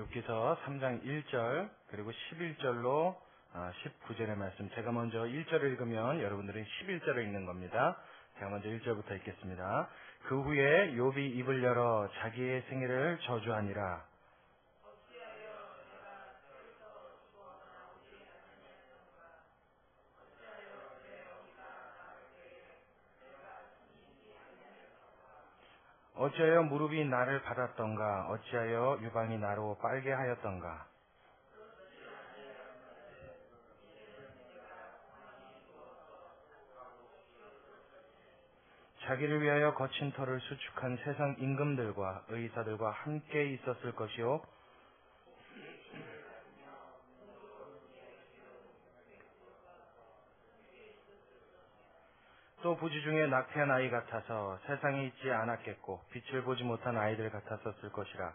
욥기서 3장 1절 그리고 11절로 19절의 말씀, 제가 먼저 1절을 읽으면 여러분들은 11절을 읽는 겁니다. 제가 먼저 1절부터 읽겠습니다. 그 후에 욥이 입을 열어 자기의 생애를 저주하니라. 어찌하여 무릎이 나를 받았던가, 어찌하여 유방이 나로 빨게 하였던가. 자기를 위하여 거친 터를 수축한 세상 임금들과 의사들과 함께 있었을 것이요, 또 부지 중에 낙태한 아이 같아서 세상에 있지 않았겠고 빛을 보지 못한 아이들 같았었을 것이라.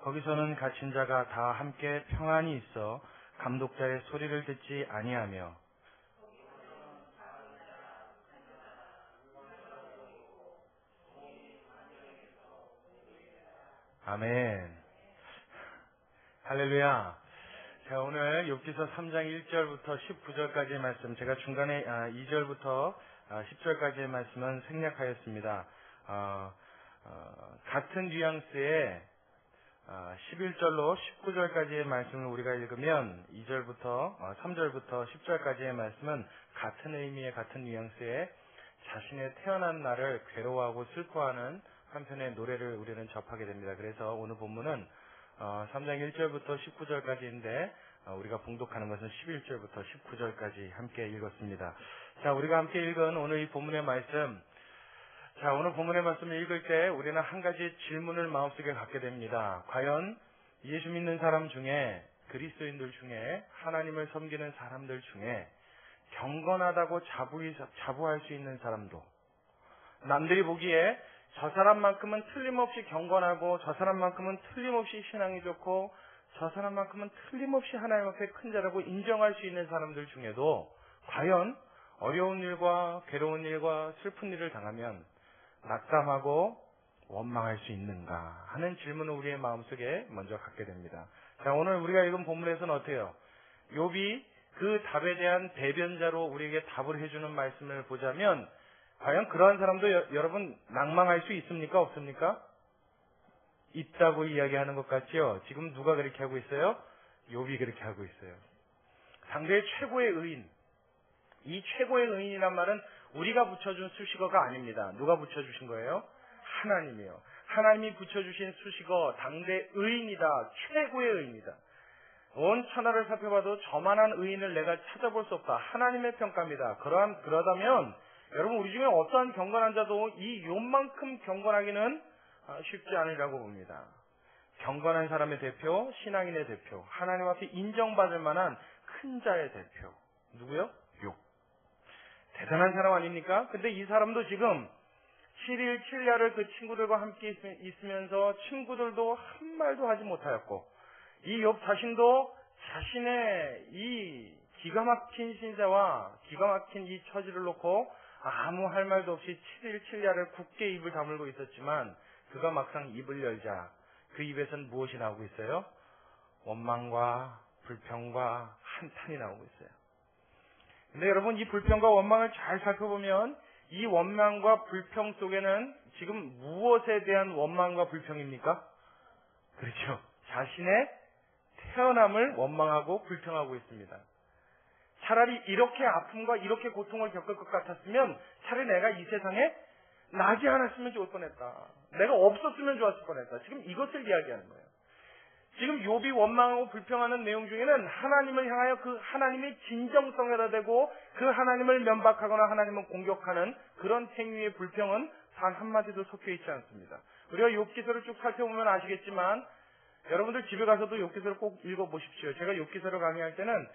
거기서는 갇힌 자가 다 함께 평안히 있어 감독자의 소리를 듣지 아니하며, 아멘. 할렐루야. 자, 오늘 욥기서 3장 1절부터 19절까지의 말씀, 제가 중간에 2절부터 10절까지의 말씀은 생략하였습니다. 같은 뉘앙스의 11절로 19절까지의 말씀을 우리가 읽으면 2절부터 3절부터 10절까지의 말씀은 같은 의미의 같은 뉘앙스의 자신의 태어난 날을 괴로워하고 슬퍼하는 한편의 노래를 우리는 접하게 됩니다. 그래서 오늘 본문은 3장 1절부터 19절까지인데 우리가 봉독하는 것은 11절부터 19절까지 함께 읽었습니다. 자, 우리가 함께 읽은 오늘 이 본문의 말씀, 자, 오늘 본문의 말씀을 읽을 때 우리는 한 가지 질문을 마음속에 갖게 됩니다. 과연 예수 믿는 사람 중에, 그리스도인들 중에, 하나님을 섬기는 사람들 중에 경건하다고 자부할 수 있는 사람도, 남들이 보기에 저 사람만큼은 틀림없이 경건하고, 저 사람만큼은 틀림없이 신앙이 좋고, 저 사람만큼은 틀림없이 하나님 앞에 큰 자라고 인정할 수 있는 사람들 중에도 과연 어려운 일과 괴로운 일과 슬픈 일을 당하면 낙담하고 원망할 수 있는가 하는 질문을 우리의 마음속에 먼저 갖게 됩니다. 자, 오늘 우리가 읽은 본문에서는 어때요? 욥이 그 답에 대한 대변자로 우리에게 답을 해주는 말씀을 보자면, 과연 그러한 사람도 여러분 낭망할 수 있습니까? 없습니까? 있다고 이야기하는 것 같지요? 지금 누가 그렇게 하고 있어요? 욥이 그렇게 하고 있어요. 상대의 최고의 의인, 이 최고의 의인이란 말은 우리가 붙여준 수식어가 아닙니다. 누가 붙여주신 거예요? 하나님이요. 하나님이 붙여주신 수식어, 당대 의인이다, 최고의 의인이다. 온 천하를 살펴봐도 저만한 의인을 내가 찾아볼 수 없다. 하나님의 평가입니다. 그러다면 여러분, 우리 중에 어떠한 경건한 자도 이 욥만큼 경건하기는 쉽지 않으리라고 봅니다. 경건한 사람의 대표, 신앙인의 대표, 하나님 앞에 인정받을 만한 큰 자의 대표, 누구요? 욥. 대단한 사람 아닙니까? 근데 이 사람도 지금 7일 7야를 그 친구들과 함께 있으면서 친구들도 한 말도 하지 못하였고, 이 욥 자신도 자신의 이 기가 막힌 신자와 기가 막힌 이 처지를 놓고 아무 할 말도 없이 7일 7야를 굳게 입을 다물고 있었지만, 그가 막상 입을 열자 그 입에서는 무엇이 나오고 있어요? 원망과 불평과 한탄이 나오고 있어요. 근데 여러분, 이 불평과 원망을 잘 살펴보면 이 원망과 불평 속에는 지금 무엇에 대한 원망과 불평입니까? 그렇죠. 자신의 태어남을 원망하고 불평하고 있습니다. 차라리 이렇게 아픔과 이렇게 고통을 겪을 것 같았으면 차라리 내가 이 세상에 나지 않았으면 좋을 뻔했다. 내가 없었으면 좋았을 뻔했다. 지금 이것을 이야기하는 거예요. 지금 욥이 원망하고 불평하는 내용 중에는 하나님을 향하여 그 하나님의 진정성에다 대고 그 하나님을 면박하거나 하나님을 공격하는 그런 행위의 불평은 단 한마디도 섞여 있지 않습니다. 우리가 욥기서를 쭉 살펴보면 아시겠지만, 여러분들 집에 가서도 욥기서를 꼭 읽어보십시오. 제가 욥기서를 강의할 때는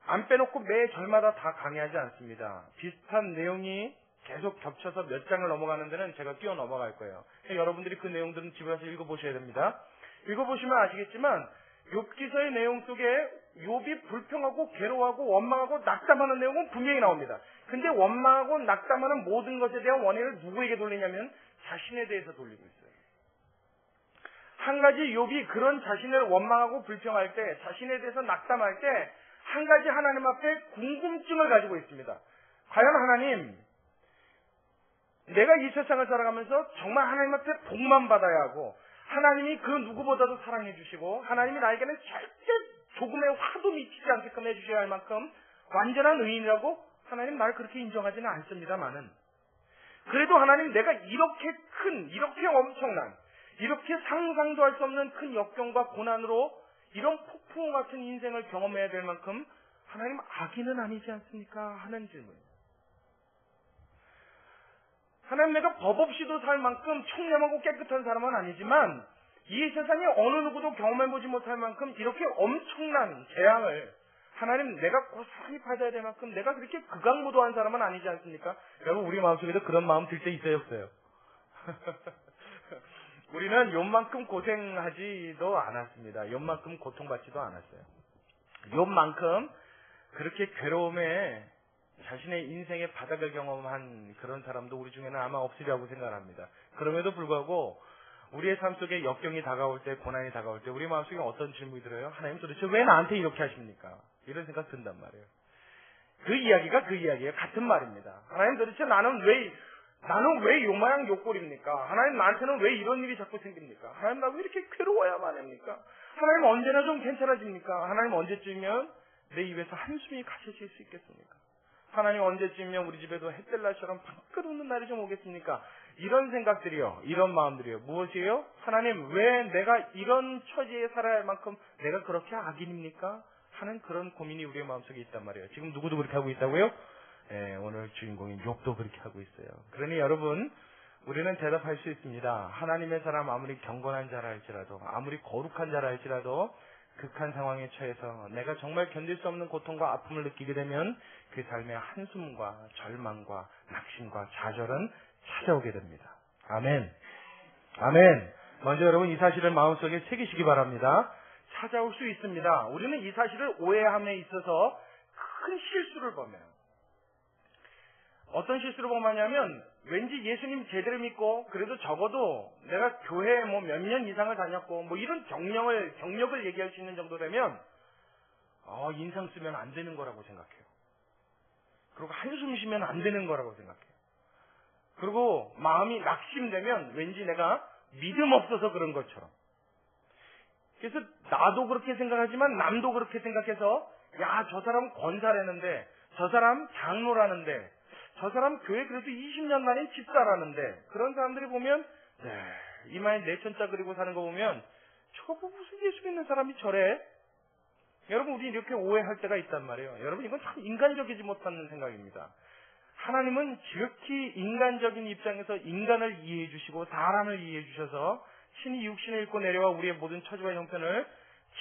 안 빼놓고 매 절마다 다 강의하지 않습니다. 비슷한 내용이 계속 겹쳐서 몇 장을 넘어가는 데는 제가 뛰어 넘어갈 거예요. 여러분들이 그 내용들은 집에 가서 읽어보셔야 됩니다. 읽어보시면 아시겠지만 욥기서의 내용 속에 욥이 불평하고 괴로워하고 원망하고 낙담하는 내용은 분명히 나옵니다. 근데 원망하고 낙담하는 모든 것에 대한 원인을 누구에게 돌리냐면 자신에 대해서 돌리고 있어요. 한 가지 욥이 그런 자신을 원망하고 불평할 때, 자신에 대해서 낙담할 때 한 가지 하나님 앞에 궁금증을 가지고 있습니다. 과연 하나님, 내가 이 세상을 살아가면서 정말 하나님 앞에 복만 받아야 하고 하나님이 그 누구보다도 사랑해 주시고 하나님이 나에게는 절대 조금의 화도 미치지 않게끔 해주셔야 할 만큼 완전한 의인이라고 하나님 날 그렇게 인정하지는 않습니다만은, 그래도 하나님 내가 이렇게 큰, 이렇게 엄청난, 이렇게 상상도 할 수 없는 큰 역경과 고난으로 이런 폭풍 같은 인생을 경험해야 될 만큼 하나님 악인은 아니지 않습니까? 하는 질문. 하나님, 내가 법 없이도 살 만큼 청렴하고 깨끗한 사람은 아니지만 이 세상에 어느 누구도 경험해보지 못할 만큼 이렇게 엄청난 재앙을 하나님 내가 고스란히 받아야 될 만큼 내가 그렇게 극악무도한 사람은 아니지 않습니까? 여러분, 우리 마음속에도 그런 마음 들 때 있어요, 없어요? 우리는 욥만큼 고생하지도 않았습니다. 욥만큼 고통받지도 않았어요. 욥만큼 그렇게 괴로움에 자신의 인생의 바닥을 경험한 그런 사람도 우리 중에는 아마 없으리라고 생각합니다. 그럼에도 불구하고 우리의 삶 속에 역경이 다가올 때, 고난이 다가올 때 우리 마음속에 어떤 질문이 들어요? 하나님, 도대체 왜 나한테 이렇게 하십니까? 이런 생각 든단 말이에요. 그 이야기가 그 이야기예요. 같은 말입니다. 하나님, 도대체 나는 왜 요마양 요꼴입니까? 하나님, 나한테는 왜 이런 일이 자꾸 생깁니까? 하나님, 나 왜 이렇게 괴로워야만 합니까? 하나님, 언제나 좀 괜찮아집니까? 하나님, 언제쯤이면 내 입에서 한숨이 가셔질 수 있겠습니까? 하나님, 언제쯤이면 우리 집에도 햇살날처럼 방긋 웃는 날이 좀 오겠습니까? 이런 생각들이요, 이런 마음들이요. 무엇이에요? 하나님, 왜 내가 이런 처지에 살아야 할 만큼 내가 그렇게 악인입니까? 하는 그런 고민이 우리의 마음속에 있단 말이에요. 지금 누구도 그렇게 하고 있다고요? 오늘 주인공인 욥도 그렇게 하고 있어요. 그러니 여러분, 우리는 대답할 수 있습니다. 하나님의 사람, 아무리 경건한 자라 할지라도, 아무리 거룩한 자라 할지라도 극한 상황에 처해서 내가 정말 견딜 수 없는 고통과 아픔을 느끼게 되면 그 삶의 한숨과 절망과 낙심과 좌절은 찾아오게 됩니다. 아멘. 아멘. 먼저 여러분, 이 사실을 마음속에 새기시기 바랍니다. 찾아올 수 있습니다. 우리는 이 사실을 오해함에 있어서 큰 실수를 범해요. 어떤 실수를 범하냐면, 왠지 예수님 제대로 믿고 그래도 적어도 내가 교회에 몇 년 이상을 다녔고 이런 경력을 얘기할 수 있는 정도 되면 인상 쓰면 안 되는 거라고 생각해요. 그리고 한숨 쉬면 안 되는 거라고 생각해요. 그리고 마음이 낙심되면 왠지 내가 믿음 없어서 그런 것처럼. 그래서 나도 그렇게 생각하지만 남도 그렇게 생각해서, 야, 저 사람 권사라는데, 저 사람 장로라는데, 저 사람 교회 그래도 20년 만에 집사라는데, 그런 사람들이 보면 이마에 내천자 그리고 사는 거 보면 저거 무슨 예수 믿는 사람이 저래? 여러분, 우리 이렇게 오해할 때가 있단 말이에요. 여러분, 이건 참 인간적이지 못한 생각입니다. 하나님은 지극히 인간적인 입장에서 인간을 이해해 주시고 사람을 이해해 주셔서 신이 육신을 입고 내려와 우리의 모든 처지와 형편을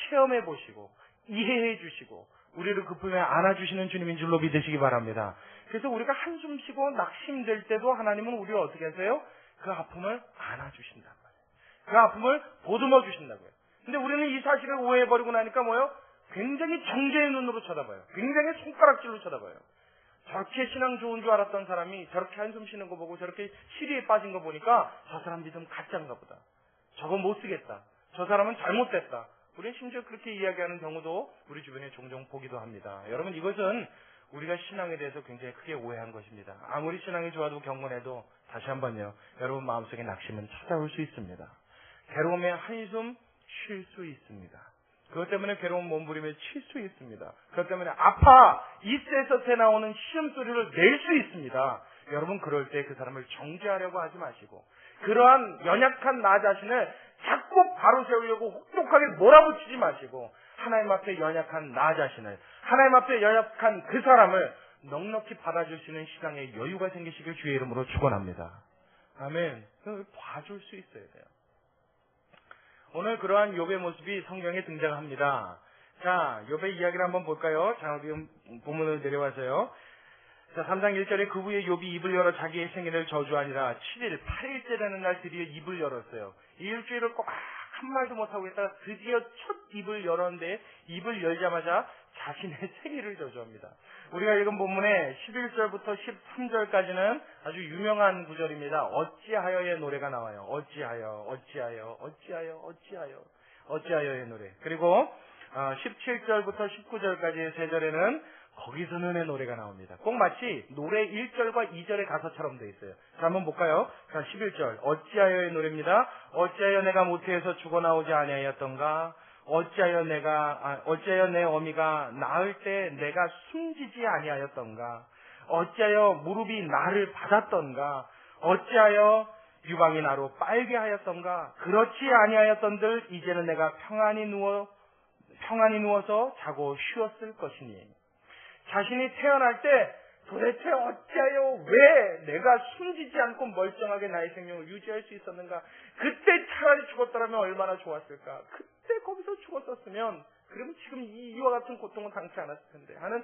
체험해 보시고 이해해 주시고 우리를 그 품에 안아주시는 주님인 줄로 믿으시기 바랍니다. 그래서 우리가 한숨 쉬고 낙심될 때도 하나님은 우리를 어떻게 하세요? 그 아픔을 안아주신단 말이에요. 그 아픔을 보듬어 주신다고요. 근데 우리는 이 사실을 오해해버리고 나니까 뭐예요? 굉장히 정죄의 눈으로 쳐다봐요. 굉장히 손가락질로 쳐다봐요. 저렇게 신앙 좋은 줄 알았던 사람이 저렇게 한숨 쉬는 거 보고 저렇게 시리에 빠진 거 보니까 저 사람 믿음 가짜인가 보다. 저거 못 쓰겠다. 저 사람은 잘못됐다. 우리는 심지어 그렇게 이야기하는 경우도 우리 주변에 종종 보기도 합니다. 여러분, 이것은 우리가 신앙에 대해서 굉장히 크게 오해한 것입니다. 아무리 신앙이 좋아도 경건해도 다시 한번요, 여러분 마음속에 낙심은 찾아올 수 있습니다. 괴로움에 한숨 쉴 수 있습니다. 그것 때문에 괴로운 몸부림에 칠 수 있습니다. 그것 때문에 아파 이때서 나오는 시음소리를 낼 수 있습니다. 여러분, 그럴 때 그 사람을 정죄하려고 하지 마시고 그러한 연약한 나 자신을 자꾸 바로 세우려고 혹독하게 몰아붙이지 마시고 하나님 앞에 연약한 나 자신을, 하나님 앞에 연약한 그 사람을 넉넉히 받아줄 수 있는 신앙의 여유가 생기시길 주의 이름으로 축원합니다. 아멘. 봐줄 수 있어야 돼요. 오늘 그러한 욥의 모습이 성경에 등장합니다. 자, 욥의 이야기를 한번 볼까요? 자, 우리 본문으로 내려와서요. 자, 3장 1절에 그 후에 욥이 입을 열어 자기의 생일을 저주하니라. 7일, 8일째 되는 날 드디어 입을 열었어요. 이 일주일을 꼬박 한 말도 못하고 있다가 드디어 첫 입을 열었는데 입을 열자마자 자신의 생일을 저주합니다. 우리가 읽은 본문의 11절부터 13절까지는 아주 유명한 구절입니다. 어찌하여의 노래가 나와요. 어찌하여의 노래. 그리고 17절부터 19절까지의 세 절에는 거기서는의 노래가 나옵니다. 꼭 마치 노래 1절과 2절의 가사처럼 되어 있어요. 자, 한번 볼까요? 자, 11절 어찌하여의 노래입니다. 어찌하여 내가 모태에서 죽어나오지 아니하였던가? 어찌하여 내 어미가 낳을 때 내가 숨지지 아니하였던가? 어찌하여 무릎이 나를 받았던가? 어찌하여 유방이 나로 빨게 하였던가? 그렇지 아니하였던들 이제는 내가 평안히 누워서 자고 쉬었을 것이니. 자신이 태어날 때 도대체 어찌하여 왜 내가 숨지지 않고 멀쩡하게 나의 생명을 유지할 수 있었는가? 그때 차라리 죽었더라면 얼마나 좋았을까? 그때 거기서 죽었었으면 그러면 지금 이와 같은 고통은 당치 않았을 텐데 하는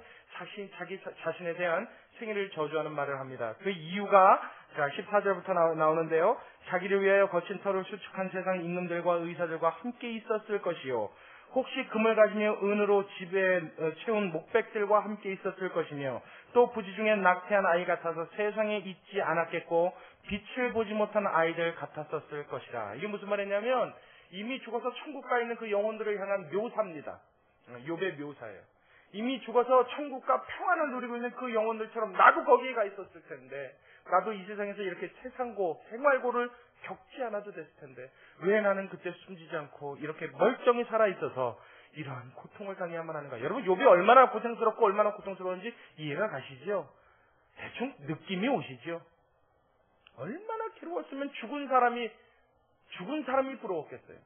자기 자신에 대한 생일을 저주하는 말을 합니다. 그 이유가 자 14절부터 나오는데요. 자기를 위하여 거친 털을 수축한 세상 임금들과 의사들과 함께 있었을 것이요. 혹시 금을 가지며 은으로 집에 채운 목백들과 함께 있었을 것이며 또 부지 중에 낙태한 아이 같아서 세상에 있지 않았겠고 빛을 보지 못한 아이들 같았었을 것이라. 이게 무슨 말이냐면 이미 죽어서 천국 가 있는 그 영혼들을 향한 묘사입니다. 욥의 묘사예요. 이미 죽어서 천국과 평안을 누리고 있는 그 영혼들처럼 나도 거기에 가 있었을 텐데 나도 이 세상에서 이렇게 생활고를 겪지 않아도 됐을 텐데 왜 나는 그때 숨지지 않고 이렇게 멀쩡히 살아있어서 이러한 고통을 당해야만 하는가. 여러분 욥이 얼마나 고생스럽고 얼마나 고통스러운지 이해가 가시죠? 대충 느낌이 오시죠? 얼마나 괴로웠으면 죽은 사람이 부러웠겠어요.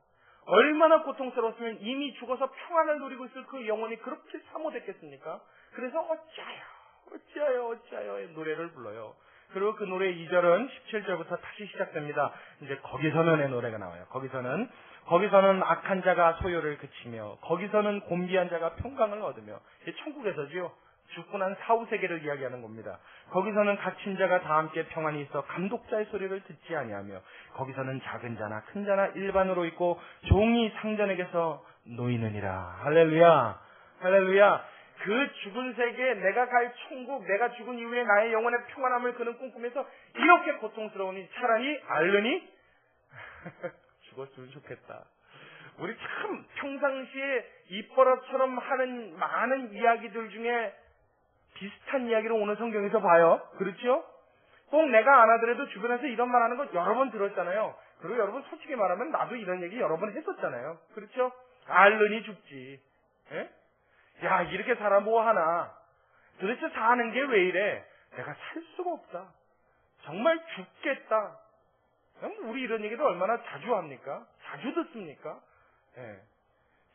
얼마나 고통스러웠으면 이미 죽어서 평안을 누리고 있을 그 영혼이 그렇게 사모됐겠습니까? 그래서 어찌하여의 노래를 불러요. 그리고 그 노래의 2절은 17절부터 다시 시작됩니다. 이제 거기서는의 노래가 나와요. 거기서는 악한 자가 소요를 그치며 거기서는 곤비한 자가 평강을 얻으며 이게 천국에서지요. 죽고 난 사후세계를 이야기하는 겁니다. 거기서는 갇힌 자가 다 함께 평안히 있어 감독자의 소리를 듣지 아니하며 거기서는 작은 자나 큰 자나 일반으로 있고 종이 상전에게서 놓이느니라. 할렐루야. 그 죽은 세계, 내가 갈 천국, 내가 죽은 이후에 나의 영혼의 평안함을 그는 꿈꾸면서 이렇게 고통스러우니 차라리 알르니 죽었으면 좋겠다. 우리 참 평상시에 입버릇처럼 하는 많은 이야기들 중에 비슷한 이야기를 오늘 성경에서 봐요. 그렇죠? 꼭 내가 안 하더라도 주변에서 이런 말 하는 거 여러 번 들었잖아요. 그리고 여러분 솔직히 말하면 나도 이런 얘기 여러 번 했었잖아요. 그렇죠? 알르니 죽지. 에? 야, 이렇게 살아 뭐 하나. 도대체 사는 게 왜 이래? 내가 살 수가 없다. 정말 죽겠다. 우리 이런 얘기도 얼마나 자주 합니까? 자주 듣습니까? 예.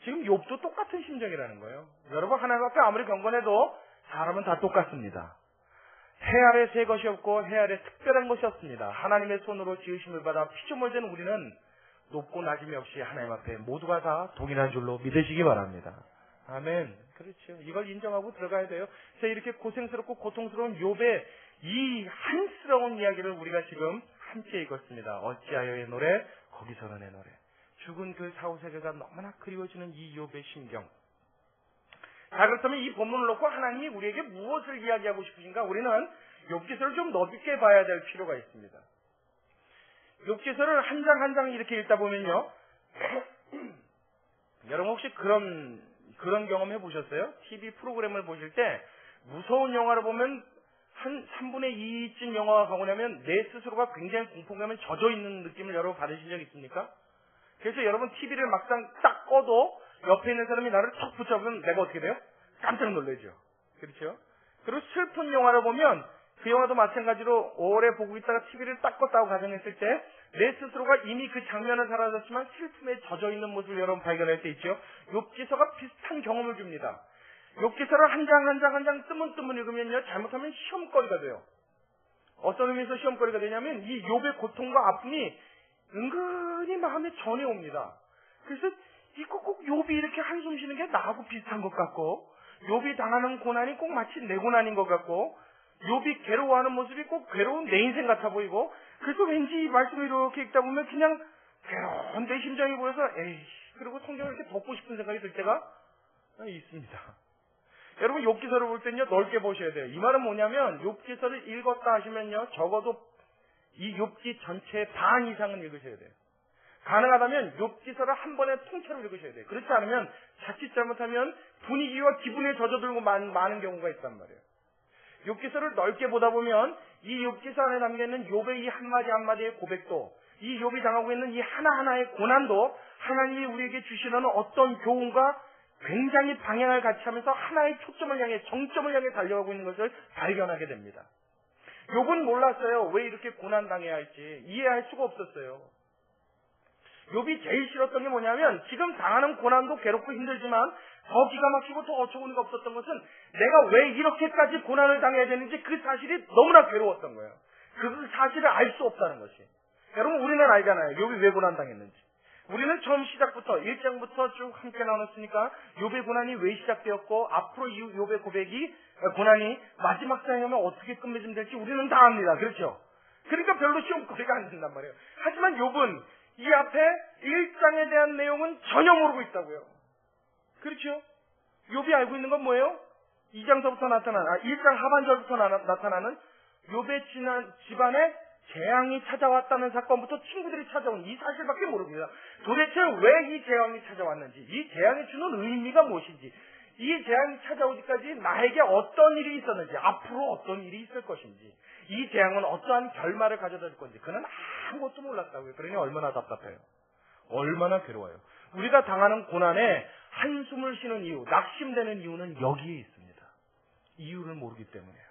지금 욥도 똑같은 심정이라는 거예요. 여러분 하나님 앞에 아무리 경건해도 사람은 다 똑같습니다. 해 아래 새 것이 없고 해 아래 특별한 것이 없습니다. 하나님의 손으로 지으심을 받아 피조물 된 우리는 높고 낮음이 없이 하나님 앞에 모두가 다 동일한 줄로 믿으시기 바랍니다. 아멘. 그렇죠. 이걸 인정하고 들어가야 돼요. 그래서 이렇게 고생스럽고 고통스러운 욥의 이 한스러운 이야기를 우리가 지금 함께 읽었습니다. 어찌하여의 노래, 거기서는의 노래. 죽은 그 사후세계가 너무나 그리워지는 이 욥의 심경. 자, 그렇다면 이 본문을 놓고 하나님이 우리에게 무엇을 이야기하고 싶으신가? 우리는 욥기서를 좀 넓게 봐야 될 필요가 있습니다. 욥기서를 한 장 한 장 이렇게 읽다 보면요. 여러분 혹시 그런 경험 해보셨어요? TV 프로그램을 보실 때 무서운 영화를 보면 한 3분의 2쯤 영화가 가고 나면 내 스스로가 굉장히 공포감에 젖어있는 느낌을 여러분 받으신 적 있습니까? 그래서 여러분 TV를 막상 딱 꺼도 옆에 있는 사람이 나를 턱 붙잡으면 내가 어떻게 돼요? 깜짝 놀라죠. 그렇죠? 그리고 슬픈 영화를 보면 그 영화도 마찬가지로 오래 보고 있다가 TV를 딱 껐다고 가정했을 때 내 스스로가 이미 그 장면을 사라졌지만 슬픔에 젖어있는 모습을 여러분 발견할 때 있죠. 욥기서가 비슷한 경험을 줍니다. 욥기서를 한 장 뜨문뜨문 읽으면요. 잘못하면 시험거리가 돼요. 어떤 의미에서 시험거리가 되냐면 이 욥의 고통과 아픔이 은근히 마음에 전해옵니다. 그래서 이거 꼭 욥이 이렇게 한숨 쉬는 게 나하고 비슷한 것 같고 욥이 당하는 고난이 꼭 마치 내 고난인 것 같고 욥이 괴로워하는 모습이 꼭 괴로운 내 인생 같아 보이고 그래서 왠지 이 말씀을 이렇게 읽다 보면 그냥 괴로운 내 심정이 보여서 에이, 그리고 성경을 이렇게 덮고 싶은 생각이 들 때가 있습니다. 여러분 욥기서를 볼 때는요 넓게 보셔야 돼요. 이 말은 뭐냐면 욥기서를 읽었다 하시면요 적어도 이 욥기 전체의 반 이상은 읽으셔야 돼요. 가능하다면 욥기서를 한 번에 통째로 읽으셔야 돼요. 그렇지 않으면 자칫 잘못하면 분위기와 기분에 젖어들고 많은 경우가 있단 말이에요. 욥기서를 넓게 보다 보면 이 욥기서 안에 담겨있는 욥의 이 한마디 한마디의 고백도, 이 욥이 당하고 있는 이 하나하나의 고난도 하나님이 우리에게 주시는 어떤 교훈과 굉장히 방향을 같이 하면서 하나의 초점을 향해, 정점을 향해 달려가고 있는 것을 발견하게 됩니다. 욥은 몰랐어요. 왜 이렇게 고난당해야 할지 이해할 수가 없었어요. 욥이 제일 싫었던 게 뭐냐면 지금 당하는 고난도 괴롭고 힘들지만 더 기가 막히고 더 어처구니가 없었던 것은 내가 왜 이렇게까지 고난을 당해야 되는지 그 사실이 너무나 괴로웠던 거예요. 그 사실을 알 수 없다는 것이. 여러분 우리는 알잖아요. 욥이 왜 고난당했는지. 우리는 처음 시작부터 1장부터 쭉 함께 나눴으니까 욥의 고난이 왜 시작되었고 앞으로 이 욥의 고난이 마지막 장에 오면 어떻게 끝맺음 될지 우리는 다 압니다. 그렇죠? 그러니까 별로 시험거리가 안 된단 말이에요. 하지만 욥은 이 앞에 1장에 대한 내용은 전혀 모르고 있다고요. 그렇죠? 욥이 알고 있는 건 뭐예요? 2장서부터 나타나는, 1장 하반절부터 나타나는 욥의 집안에 재앙이 찾아왔다는 사건부터 친구들이 찾아온 이 사실밖에 모릅니다. 도대체 왜 이 재앙이 찾아왔는지, 이 재앙이 주는 의미가 무엇인지, 이 재앙이 찾아오기까지 나에게 어떤 일이 있었는지, 앞으로 어떤 일이 있을 것인지, 이 재앙은 어떠한 결말을 가져다 줄 건지 그는 아무것도 몰랐다고요. 그러니 얼마나 답답해요. 얼마나 괴로워요. 우리가 당하는 고난에 한숨을 쉬는 이유, 낙심되는 이유는 여기에 있습니다. 이유를 모르기 때문이에요.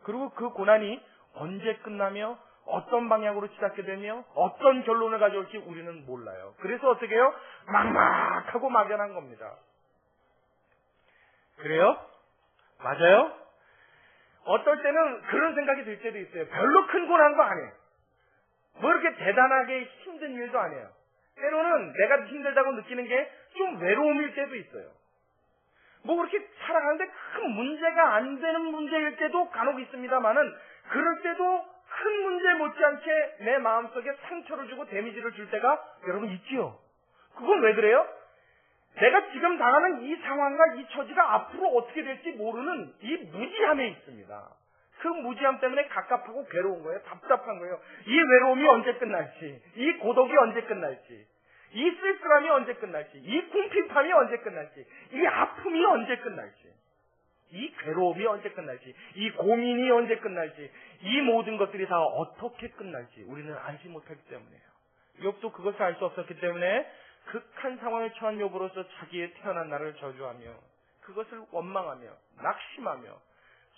그리고 그 고난이 언제 끝나며 어떤 방향으로 시작게 되며 어떤 결론을 가져올지 우리는 몰라요. 그래서 어떻게 해요? 막막하고 막연한 겁니다. 그래요? 맞아요? 어떨 때는 그런 생각이 들 때도 있어요. 별로 큰 고난도 아니에요. 뭐 이렇게 대단하게 힘든 일도 아니에요. 때로는 내가 힘들다고 느끼는 게 좀 외로움일 때도 있어요. 뭐 그렇게 살아가는데 큰 문제가 안 되는 문제일 때도 간혹 있습니다만은 그럴 때도 큰 문제 못지않게 내 마음속에 상처를 주고 데미지를 줄 때가 여러분 있지요. 그건 왜 그래요? 내가 지금 당하는 이 상황과 이 처지가 앞으로 어떻게 될지 모르는 이 무지함에 있습니다. 그 무지함 때문에 갑갑하고 괴로운 거예요. 답답한 거예요. 이 외로움이 언제 끝날지, 이 고독이 언제 끝날지, 이 쓸쓸함이 언제 끝날지, 이 궁핍함이 언제 끝날지, 이 아픔이 언제 끝날지, 이 괴로움이 언제 끝날지, 이 고민이 언제 끝날지, 이 모든 것들이 다 어떻게 끝날지 우리는 알지 못하기 때문이에요. 욥도 그것을 알 수 없었기 때문에 극한 상황에 처한 욥으로서 자기의 태어난 날을 저주하며 그것을 원망하며 낙심하며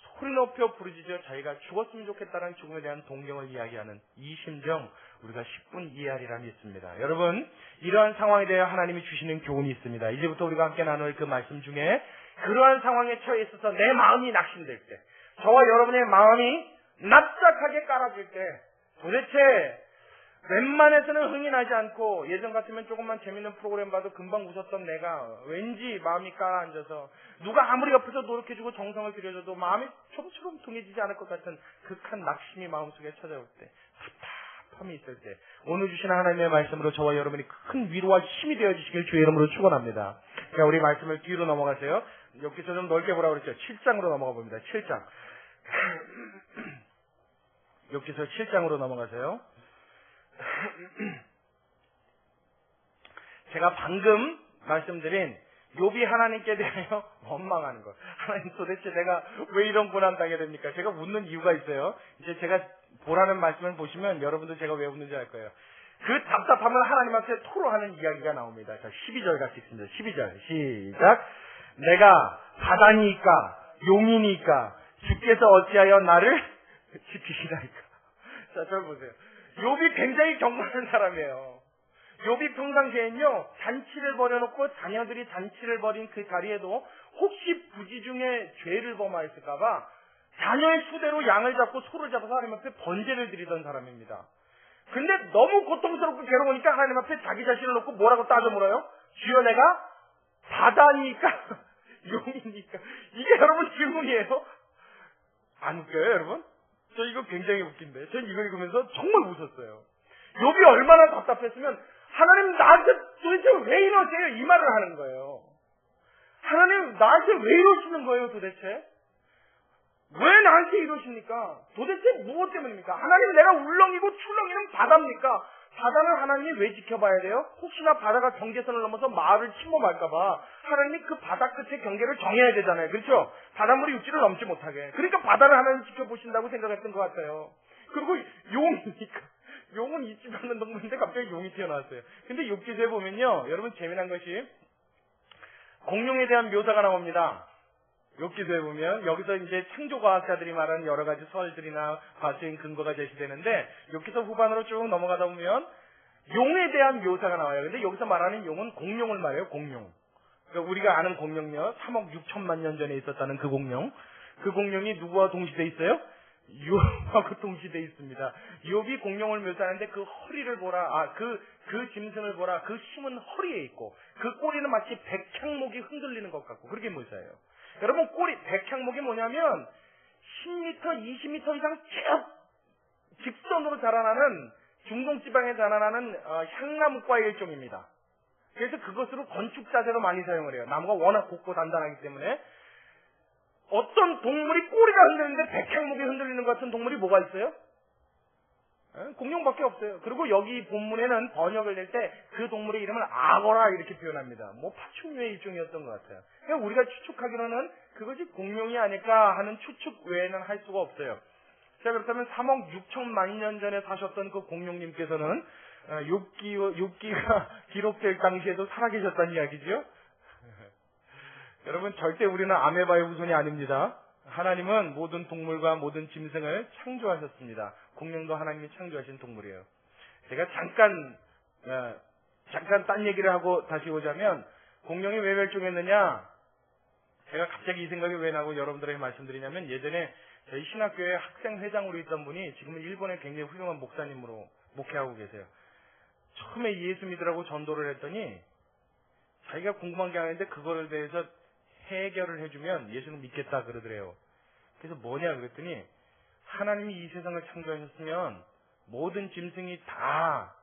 소리 높여 부르짖어 자기가 죽었으면 좋겠다는 죽음에 대한 동경을 이야기하는 이 심정 우리가 10분 이해하리라 믿습니다. 여러분 이러한 상황에 대해 하나님이 주시는 교훈이 있습니다. 이제부터 우리가 함께 나눌 그 말씀 중에 그러한 상황에 처해 있어서 내 마음이 낙심될 때, 저와 여러분의 마음이 납작하게 깔아질 때 도대체 웬만해서는 흥이 나지 않고 예전 같으면 조금만 재밌는 프로그램 봐도 금방 웃었던 내가 왠지 마음이 깔아앉아서 누가 아무리 옆에서 노력해주고 정성을 들여줘도 마음이 좀처럼 둥해지지 않을 것 같은 극한 낙심이 마음속에 찾아올 때, 답답함이 있을 때 오늘 주신 하나님의 말씀으로 저와 여러분이 큰 위로와 힘이 되어주시길 주의 이름으로 축원합니다. 자, 우리 말씀을 뒤로 넘어가세요. 여기서 좀 넓게 보라고 그랬죠. 7장으로 넘어가 봅니다. 7장. 여기서 7장으로 넘어가세요. 제가 방금 말씀드린 욥이 하나님께 대하여 원망하는 것. 하나님 도대체 내가 왜 이런 고난 당해야 됩니까? 제가 웃는 이유가 있어요. 이제 제가 보라는 말씀을 보시면 여러분도 제가 왜 웃는지 알 거예요. 그 답답함을 하나님 앞에 토로하는 이야기가 나옵니다. 자, 12절 같이 있습니다. 12절 시작. 내가 바다니까 용이니까 주께서 어찌하여 나를 지키시나이까. 자, 저 보세요. 욥이 굉장히 경건한 사람이에요. 욥이 평상시에는요 잔치를 벌여놓고 자녀들이 잔치를 벌인 그 자리에도 혹시 부지 중에 죄를 범하였을까봐 자녀의 수대로 양을 잡고 소를 잡아서 하나님 앞에 번제를 드리던 사람입니다. 근데 너무 고통스럽고 괴로우니까 하나님 앞에 자기 자신을 놓고 뭐라고 따져 물어요? 주여 내가 바다니까 용이니까. 이게 여러분 질문이에요? 안 웃겨요 여러분? 저 이거 굉장히 웃긴데 전 이거 읽으면서 정말 웃었어요. 욥이 얼마나 답답했으면 하나님 나한테 도대체 왜 이러세요? 이 말을 하는 거예요. 하나님 나한테 왜 이러시는 거예요 도대체? 왜 나한테 이러십니까? 도대체 무엇 때문입니까? 하나님 내가 울렁이고 출렁이는 바다입니까? 바다는 하나님이 왜 지켜봐야 돼요? 혹시나 바다가 경계선을 넘어서 마을을 침범할까봐 하나님이 그 바다 끝에 경계를 정해야 되잖아요. 그렇죠? 바닷물이 육지를 넘지 못하게. 그러니까 바다를 하나님 지켜보신다고 생각했던 것 같아요. 그리고 용이니까. 용은 있지도 않는 동물인데 갑자기 용이 튀어나왔어요. 근데 욥기서에 보면요. 여러분 재미난 것이 공룡에 대한 묘사가 나옵니다. 욥기서에 보면 여기서 이제 창조과학자들이 말하는 여러 가지 설들이나 과학적인 근거가 제시되는데 욥기서 후반으로 쭉 넘어가다 보면 용에 대한 묘사가 나와요. 근데 여기서 말하는 용은 공룡을 말해요. 공룡. 그러니까 우리가 아는 공룡요. 3억 6천만 년 전에 있었다는 그 공룡. 그 공룡이 누구와 동시대 있어요? 욥하고 동시대 있습니다. 욥이 공룡을 묘사하는데 그 허리를 보라. 그 짐승을 보라. 그 힘은 허리에 있고 그 꼬리는 마치 백향목이 흔들리는 것 같고 그렇게 묘사해요. 여러분 백향목이 뭐냐면 10m, 20m 이상 쭉 직선으로 자라나는 중동지방에 자라나는 향나무과의 일종입니다. 그래서 그것으로 건축 자재로 많이 사용을 해요. 나무가 워낙 곱고 단단하기 때문에 어떤 동물이 꼬리가 흔들리는데 백향목이 흔들리는 것 같은 동물이 뭐가 있어요? 공룡밖에 없어요. 그리고 여기 본문에는 번역을 낼 때 그 동물의 이름을 악어라 이렇게 표현합니다. 뭐 파충류의 일종이었던 것 같아요. 그러니까 우리가 추측하기로는 그것이 공룡이 아닐까 하는 추측 외에는 할 수가 없어요. 자, 그렇다면 3억 6천만 년 전에 사셨던 그 공룡님께서는 욥기가 기록될 당시에도 살아계셨다는 이야기죠. 여러분 절대 우리는 아메바의 후손이 아닙니다. 하나님은 모든 동물과 모든 짐승을 창조하셨습니다. 공룡도 하나님이 창조하신 동물이에요. 제가 잠깐 딴 얘기를 하고 다시 오자면 공룡이 왜 멸종했느냐? 제가 갑자기 이 생각이 왜 나고 여러분들에게 말씀드리냐면 예전에 저희 신학교에 학생회장으로 있던 분이 지금은 일본의 굉장히 훌륭한 목사님으로 목회하고 계세요. 처음에 예수 믿으라고 전도를 했더니 자기가 궁금한 게 아닌데 그거를 대해서 해결을 해주면 예수는 믿겠다 그러더래요. 그래서 뭐냐 그랬더니 하나님이 이 세상을 창조하셨으면 모든 짐승이 다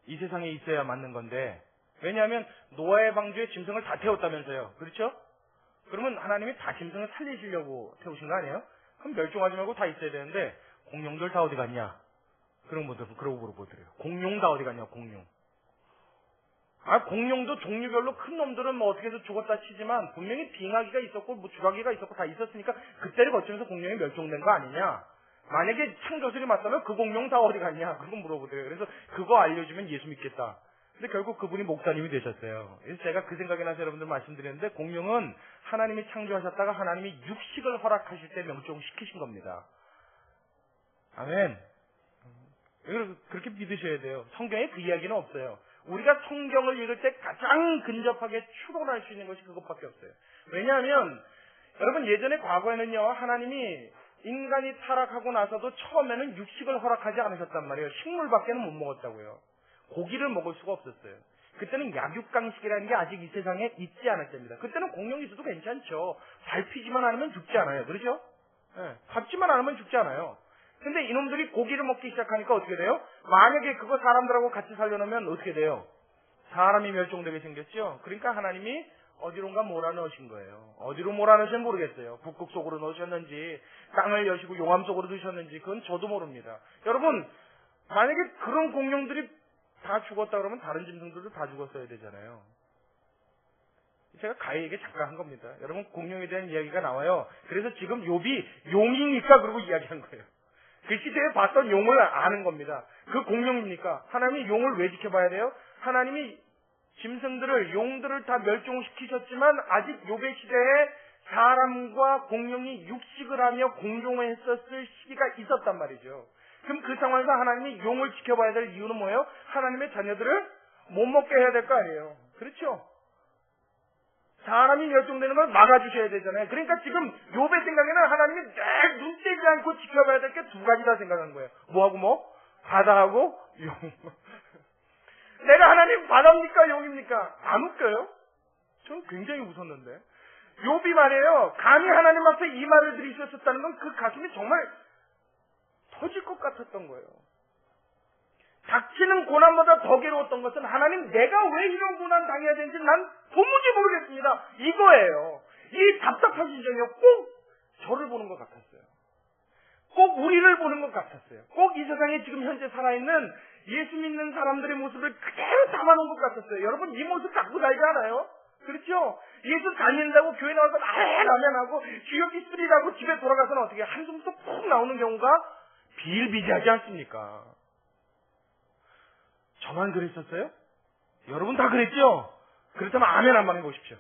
이 세상에 있어야 맞는 건데 왜냐하면 노아의 방주에 짐승을 다 태웠다면서요. 그렇죠? 그러면 하나님이 다 짐승을 살리시려고 태우신 거 아니에요? 그럼 멸종하지 말고 다 있어야 되는데 공룡들 다 어디 갔냐? 그러고 물어보더래요. 공룡 다 어디 갔냐? 공룡. 공룡도 종류별로 큰 놈들은 뭐 어떻게 해서 죽었다 치지만 분명히 빙하기가 있었고 뭐 주라기가 있었고 다 있었으니까 그때를 거치면서 공룡이 멸종된 거 아니냐? 만약에 창조설이 맞다면 그 공룡 다 어디 갔냐? 그거 물어보더래요. 그래서 그거 알려주면 예수 믿겠다. 근데 결국 그분이 목사님이 되셨어요. 그래서 제가 그 생각이 나서 여러분들 말씀드렸는데 공룡은 하나님이 창조하셨다가 하나님이 육식을 허락하실 때 명종시키신 겁니다. 아멘. 그렇게 믿으셔야 돼요. 성경에 그 이야기는 없어요. 우리가 성경을 읽을 때 가장 근접하게 추론할 수 있는 것이 그것밖에 없어요. 왜냐하면 여러분 예전에 과거에는요 하나님이 인간이 타락하고 나서도 처음에는 육식을 허락하지 않으셨단 말이에요. 식물밖에는 못 먹었다고요. 고기를 먹을 수가 없었어요. 그때는 약육강식이라는 게 아직 이 세상에 있지 않을 때입니다. 그때는 공룡이 있어도 괜찮죠. 밟히지만 않으면 죽지 않아요. 그렇죠? 밟지만 않으면 죽지 않아요. 근데 이놈들이 고기를 먹기 시작하니까 어떻게 돼요? 만약에 그거 사람들하고 같이 살려놓으면 어떻게 돼요? 사람이 멸종되게 생겼죠? 그러니까 하나님이 어디론가 몰아넣으신 거예요. 어디로 몰아넣으시는지 모르겠어요. 북극 속으로 넣으셨는지 땅을 여시고 용암 속으로 넣으셨는지 그건 저도 모릅니다. 여러분 만약에 그런 공룡들이 다 죽었다 그러면 다른 짐승들도 다 죽었어야 되잖아요. 제가 가히에게 잠깐 한 겁니다. 여러분 공룡에 대한 이야기가 나와요. 그래서 지금 욥이 용이니까 그러고 이야기한 거예요. 그 시대에 봤던 용을 아는 겁니다. 그 공룡입니까? 하나님이 용을 왜 지켜봐야 돼요? 하나님이 짐승들을 용들을 다 멸종시키셨지만 아직 욥의 시대에 사람과 공룡이 육식을 하며 공존을 했었을 시기가 있었단 말이죠. 그럼 그 상황에서 하나님이 용을 지켜봐야 될 이유는 뭐예요? 하나님의 자녀들을 못 먹게 해야 될 거 아니에요. 그렇죠? 사람이 멸종되는 걸 막아주셔야 되잖아요. 그러니까 지금 욥의 생각에는 하나님이 늘 눈 떼지 않고 지켜봐야 될 게 두 가지다 생각하는 거예요. 뭐하고 뭐? 바다하고 용. 내가 하나님 바다입니까? 용입니까? 안 웃겨요? 저는 굉장히 웃었는데. 욥이 말이에요. 감히 하나님 앞에 이 말을 들이셨었다는 건 그 가슴이 정말 터질 것 같았던 거예요. 닥치는 고난보다 더 괴로웠던 것은 하나님 내가 왜 이런 고난 당해야 되는지 난 도무지 모르겠습니다. 이거예요. 이 답답하신 점이요. 꼭 저를 보는 것 같았어요. 꼭 우리를 보는 것 같았어요. 꼭 이 세상에 지금 현재 살아있는 예수 믿는 사람들의 모습을 그대로 담아놓은 것 같았어요. 여러분 이 모습 갖고 살지 않아요? 그렇죠? 예수 다닌다고 교회 나와서 라면하고 주역이 쓰리라고 집에 돌아가서는 어떻게 한숨도 푹 나오는 경우가 비일비재하지 않습니까? 저만 그랬었어요? 여러분 다 그랬죠? 그렇다면 아멘 한번 해보십시오.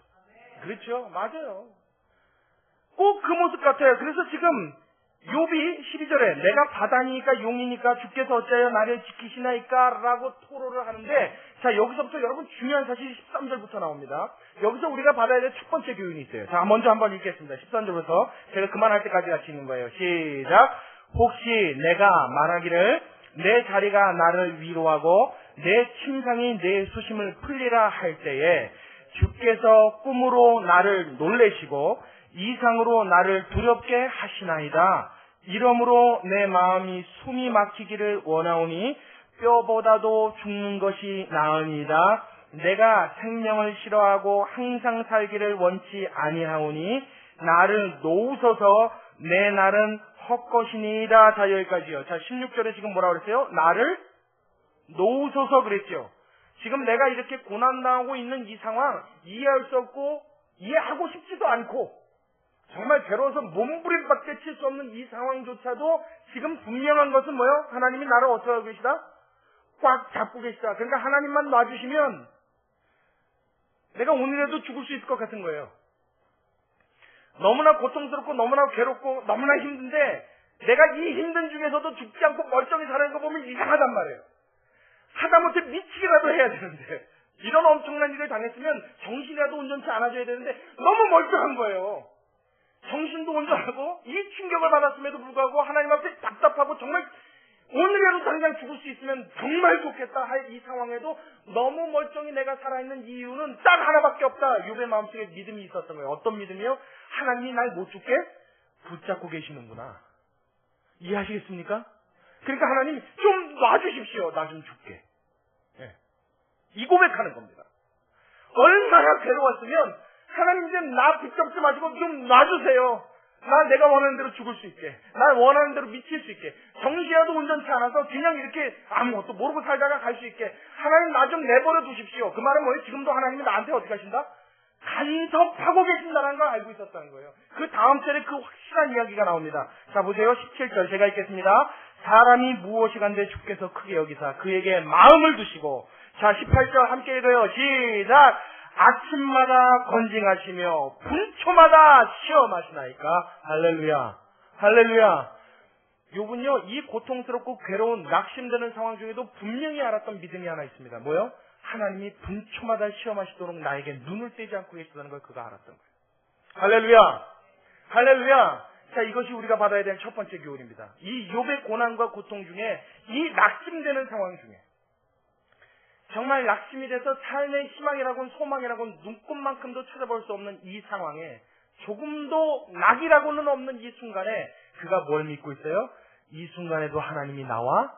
그렇죠? 맞아요. 꼭 그 모습 같아요. 그래서 지금 욥이 12절에 내가 바다니까 용이니까 주께서 어찌하여 나를 지키시나이까 라고 토로를 하는데, 자 여기서부터 여러분 중요한 사실이 13절부터 나옵니다. 여기서 우리가 받아야 될 첫 번째 교훈이 있어요. 자 먼저 한번 읽겠습니다. 13절부터 제가 그만할 때까지 같이 읽는 거예요. 시작. 혹시 내가 말하기를 내 자리가 나를 위로하고 내 침상이 내 수심을 풀리라 할 때에 주께서 꿈으로 나를 놀래시고 이상으로 나를 두렵게 하시나이다. 이러므로 내 마음이 숨이 막히기를 원하오니 뼈보다도 죽는 것이 나으니이다. 내가 생명을 싫어하고 항상 살기를 원치 아니하오니 나를 놓으소서 내 날은 헛것이니이다. 자 여기까지요. 자 16절에 지금 뭐라고 그랬어요? 나를 놓으소서 그랬죠. 지금 내가 이렇게 고난당하고 있는 이 상황 이해할 수 없고 이해하고 싶지도 않고 정말 괴로워서 몸부림밖에 칠 수 없는 이 상황조차도 지금 분명한 것은 뭐예요? 하나님이 나를 어떻게 하고 계시다? 꽉 잡고 계시다. 그러니까 하나님만 놔주시면 내가 오늘에도 죽을 수 있을 것 같은 거예요. 너무나 고통스럽고 너무나 괴롭고 너무나 힘든데 내가 이 힘든 중에서도 죽지 않고 멀쩡히 살아있는 거 보면 이상하단 말이에요. 하다못해 미치기라도 해야 되는데 이런 엄청난 일을 당했으면 정신이라도 온전치 않아져야 되는데 너무 멀쩡한 거예요. 정신도 온전하고 이 충격을 받았음에도 불구하고 하나님 앞에 답답하고 정말 오늘이라도 당장 죽을 수 있으면 정말 좋겠다 할 이 상황에도 너무 멀쩡히 내가 살아있는 이유는 딱 하나밖에 없다. 욥의 마음속에 믿음이 있었던 거예요. 어떤 믿음이요? 하나님이 날 못 죽게 붙잡고 계시는구나. 이해하시겠습니까? 그러니까 하나님 좀 놔주십시오. 나 좀 죽게. 네. 이 고백하는 겁니다. 얼마나 괴로웠으면 하나님 이제 나 붙잡지 마시고 좀 놔주세요. 나 내가 원하는 대로 죽을 수 있게. 나 원하는 대로 미칠 수 있게. 정신이라도 온전치 않아서 그냥 이렇게 아무것도 모르고 살다가 갈 수 있게. 하나님 나 좀 내버려 두십시오. 그 말은 뭐예요? 지금도 하나님이 나한테 어떻게 하신다? 간섭하고 계신다는 걸 알고 있었다는 거예요. 그 다음 절에 그 확실한 이야기가 나옵니다. 자 보세요. 17절 제가 읽겠습니다. 사람이 무엇이 간데 주께서 크게 여기사 그에게 마음을 두시고. 자 18절 함께 읽어요. 시작. 아침마다 건징하시며 분초마다 시험하시나이까. 할렐루야. 할렐루야. 욥은요 이 고통스럽고 괴로운 낙심되는 상황 중에도 분명히 알았던 믿음이 하나 있습니다. 뭐요? 하나님이 분초마다 시험하시도록 나에게 눈을 떼지 않고 계시다는 걸 그가 알았던 거예요. 할렐루야. 할렐루야. 자 이것이 우리가 받아야 될 첫 번째 교훈입니다. 이 욥의 고난과 고통 중에 이 낙심되는 상황 중에 정말 낙심이 돼서 삶의 희망이라고는 소망이라고는 눈꽃만큼도 찾아볼 수 없는 이 상황에 조금도 낙이라고는 없는 이 순간에 그가 뭘 믿고 있어요? 이 순간에도 하나님이 나와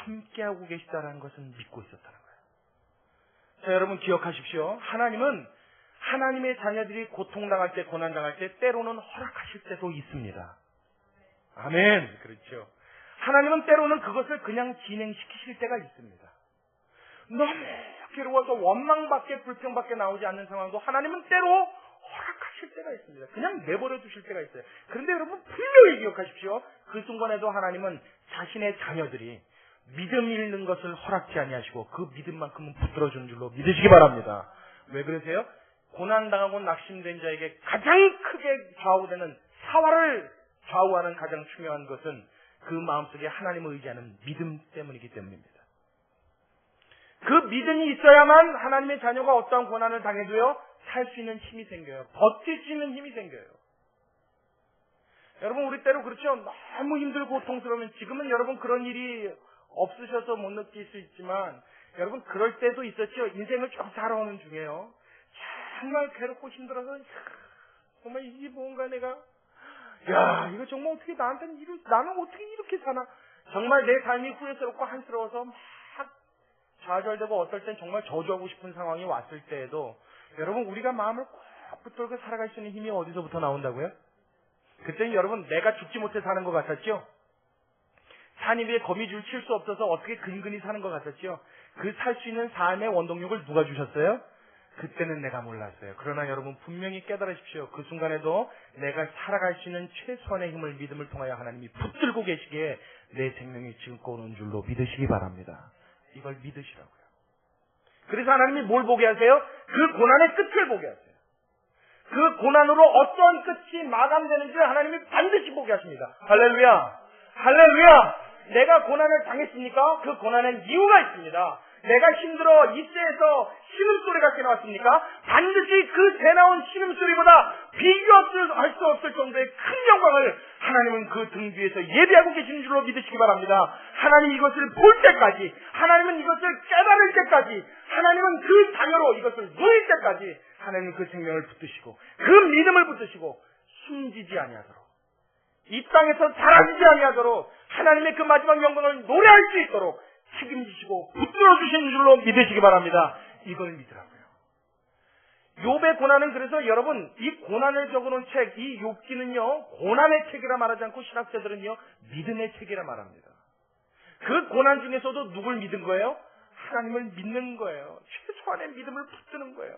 함께하고 계시다는 것을 믿고 있었다는 거예요. 자 여러분 기억하십시오. 하나님은 하나님의 자녀들이 고통당할 때 고난당할 때 때로는 허락하실 때도 있습니다. 아멘. 그렇죠. 하나님은 때로는 그것을 그냥 진행시키실 때가 있습니다. 너무 괴로워서 원망밖에 불평밖에 나오지 않는 상황도 하나님은 때로 허락하실 때가 있습니다. 그냥 내버려 두실 때가 있어요. 그런데 여러분 분명히 기억하십시오. 그 순간에도 하나님은 자신의 자녀들이 믿음 잃는 것을 허락지 아니하시고 그 믿음만큼은 붙들어주는 줄로 믿으시기 바랍니다. 왜 그러세요? 고난당하고 낙심된 자에게 가장 크게 좌우되는 사활을 좌우하는 가장 중요한 것은 그 마음속에 하나님을 의지하는 믿음 때문이기 때문입니다. 그 믿음이 있어야만 하나님의 자녀가 어떠한 고난을 당해도요 살 수 있는 힘이 생겨요. 버틸 수 있는 힘이 생겨요. 여러분 우리 때로 그렇죠. 너무 힘들고 고통스러우면 지금은 여러분 그런 일이 없으셔서 못 느낄 수 있지만 여러분 그럴 때도 있었죠. 인생을 쭉 살아오는 중에요. 정말 괴롭고 힘들어서 정말 이게 뭔가 내가 야 이거 정말 어떻게 나한테는 나는 어떻게 이렇게 사나 정말 내 삶이 후회스럽고 한스러워서 막 좌절되고 어떨 땐 정말 저주하고 싶은 상황이 왔을 때에도 여러분 우리가 마음을 꼭 붙들고 살아갈 수 있는 힘이 어디서부터 나온다고요? 그때는 여러분 내가 죽지 못해 사는 것 같았죠? 산 위에 거미줄 칠 수 없어서 어떻게 근근히 사는 것 같았죠? 그 살 수 있는 삶의 원동력을 누가 주셨어요? 그때는 내가 몰랐어요. 그러나 여러분 분명히 깨달으십시오. 그 순간에도 내가 살아갈 수 있는 최소한의 힘을 믿음을 통하여 하나님이 붙들고 계시기에 내 생명이 지금껏 오는 줄로 믿으시기 바랍니다. 이걸 믿으시라고요. 그래서 하나님이 뭘 보게 하세요? 그 고난의 끝을 보게 하세요. 그 고난으로 어떤 끝이 마감되는지를 하나님이 반드시 보게 하십니다. 할렐루야! 할렐루야! 내가 고난을 당했습니까? 그 고난엔 이유가 있습니다. 내가 힘들어 이때에서 신음소리가 새나왔습니까? 반드시 그 새나온 신음소리보다 비교할 수 없을 정도의 큰 영광을 하나님은 그 등 뒤에서 예비하고 계시는 줄로 믿으시기 바랍니다. 하나님 이것을 볼 때까지, 하나님은 이것을 깨달을 때까지, 하나님은 그 자녀로 이것을 누릴 때까지 하나님은 그 생명을 붙드시고 그 믿음을 붙드시고 숨지지 아니하도록 이 땅에서 사라지지 아니하도록 하나님의 그 마지막 영광을 노래할 수 있도록 책임지시고 붙들어 주시는 줄로 믿으시기 바랍니다. 이걸 믿으라고요. 욥의 고난은 그래서 여러분 이 고난을 적어놓은 책, 이 욥기는요 고난의 책이라 말하지 않고 신학자들은요 믿음의 책이라 말합니다. 그 고난 중에서도 누굴 믿은 거예요? 하나님을 믿는 거예요. 최소한의 믿음을 붙드는 거예요.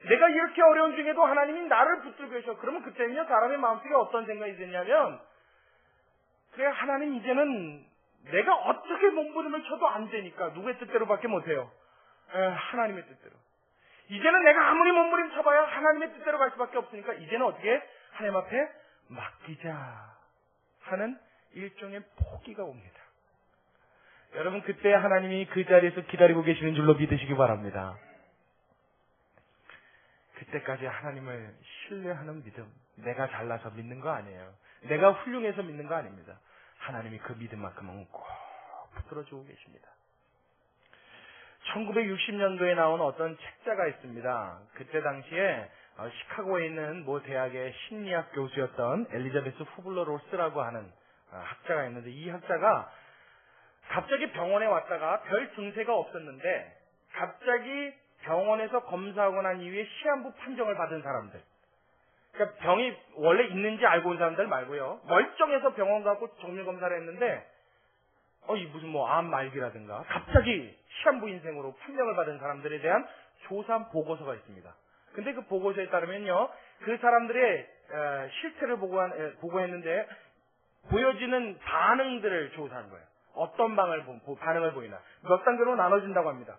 내가 이렇게 어려운 중에도 하나님이 나를 붙들고 계셔. 그러면 그때는요 사람의 마음속에 어떤 생각이 드냐면 그래 하나님 이제는 내가 어떻게 몸부림을 쳐도 안 되니까 누구의 뜻대로밖에 못해요. 하나님의 뜻대로. 이제는 내가 아무리 몸부림 쳐봐야 하나님의 뜻대로 갈 수밖에 없으니까 이제는 어떻게 하나님 앞에 맡기자 하는 일종의 포기가 옵니다. 여러분 그때 하나님이 그 자리에서 기다리고 계시는 줄로 믿으시기 바랍니다. 그때까지 하나님을 신뢰하는 믿음, 내가 잘나서 믿는 거 아니에요. 내가 훌륭해서 믿는 거 아닙니다. 하나님이 그 믿음만큼은 꼭 붙들어주고 계십니다. 1960년도에 나온 어떤 책자가 있습니다. 그때 당시에 시카고에 있는 모 대학의 심리학 교수였던 엘리자베스 후블러 로스라고 하는 학자가 있는데 이 학자가 갑자기 병원에 왔다가 별 증세가 없었는데 갑자기 병원에서 검사하고 난 이후에 시한부 판정을 받은 사람들, 그러니까 병이 원래 있는지 알고 온 사람들 말고요. 멀쩡해서 병원 가고 정밀 검사를 했는데 이 무슨 뭐 암 말기라든가 갑자기 시한부 인생으로 판명을 받은 사람들에 대한 조사 보고서가 있습니다. 근데 그 보고서에 따르면요, 그 사람들의 실태를 보고했는데 보여지는 반응들을 조사한 거예요. 어떤 반응을 보이나 몇 단계로 나눠진다고 합니다.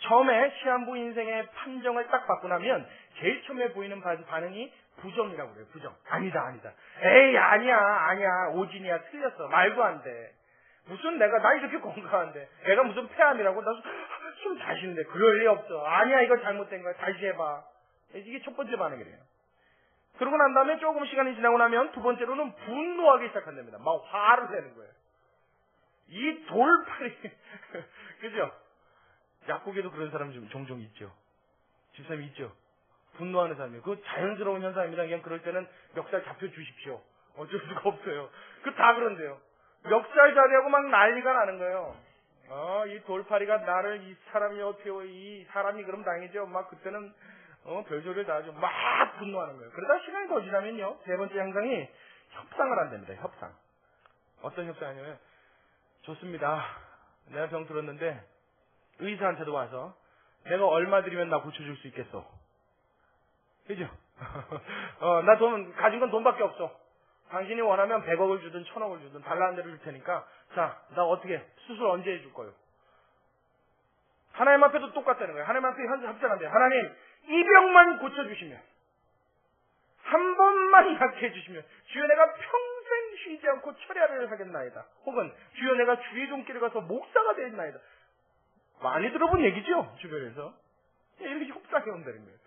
처음에 시한부 인생의 판정을 딱 받고 나면 제일 처음에 보이는 반응이 부정이라고 그래요. 부정. 아니다. 에이 아니야. 오진이야. 틀렸어. 말도 안 돼. 무슨 나 이렇게 건강한데. 내가 무슨 폐암이라고? 나 숨 잘 쉬는데. 그럴 리 없어. 아니야 이거 잘못된 거야. 다시 해봐. 이게 첫 번째 반응이래요. 그러고 난 다음에 조금 시간이 지나고 나면 두 번째로는 분노하기 시작한답니다. 막 화를 내는 거예요. 이 돌팔이. 그죠? 약국에도 그런 사람 좀 종종 있죠. 집사람이 있죠. 분노하는 사람이에요. 그거 자연스러운 현상입니다. 그냥 그럴 때는 멱살 잡혀 주십시오. 어쩔 수가 없어요. 다 그런데요. 멱살 자리하고 막 난리가 나는 거예요. 이 돌팔이가 나를 이 사람이 어떻게 이 사람이 그럼 당이죠. 막 그때는 별소리를 다 하죠. 막 분노하는 거예요. 그러다 시간이 더 지나면요. 세 번째 양상이 협상을 한답니다. 협상. 어떤 협상이냐면 좋습니다. 내가 병 들었는데 의사한테도 와서 내가 얼마 드리면 나 고쳐줄 수 있겠어. 그죠? 나 가진 건 돈밖에 없어. 당신이 원하면 100억을 주든 1000억을 주든 달라는 대로 줄 테니까 자, 나 어떻게 수술 언제 해줄 거요? 하나님 앞에도 똑같다는 거예요. 하나님 앞에 협상한대요. 하나님 이 병만 고쳐주시면 한 번만 낫게 해주시면 주여 내가 평생 쉬지 않고 철야를 하겠나이다. 혹은 주여 내가 주의 손길에 가서 목사가 되겠나이다. 많이 들어본 얘기죠? 주변에서. 이렇게 협상해 온다는 거예요.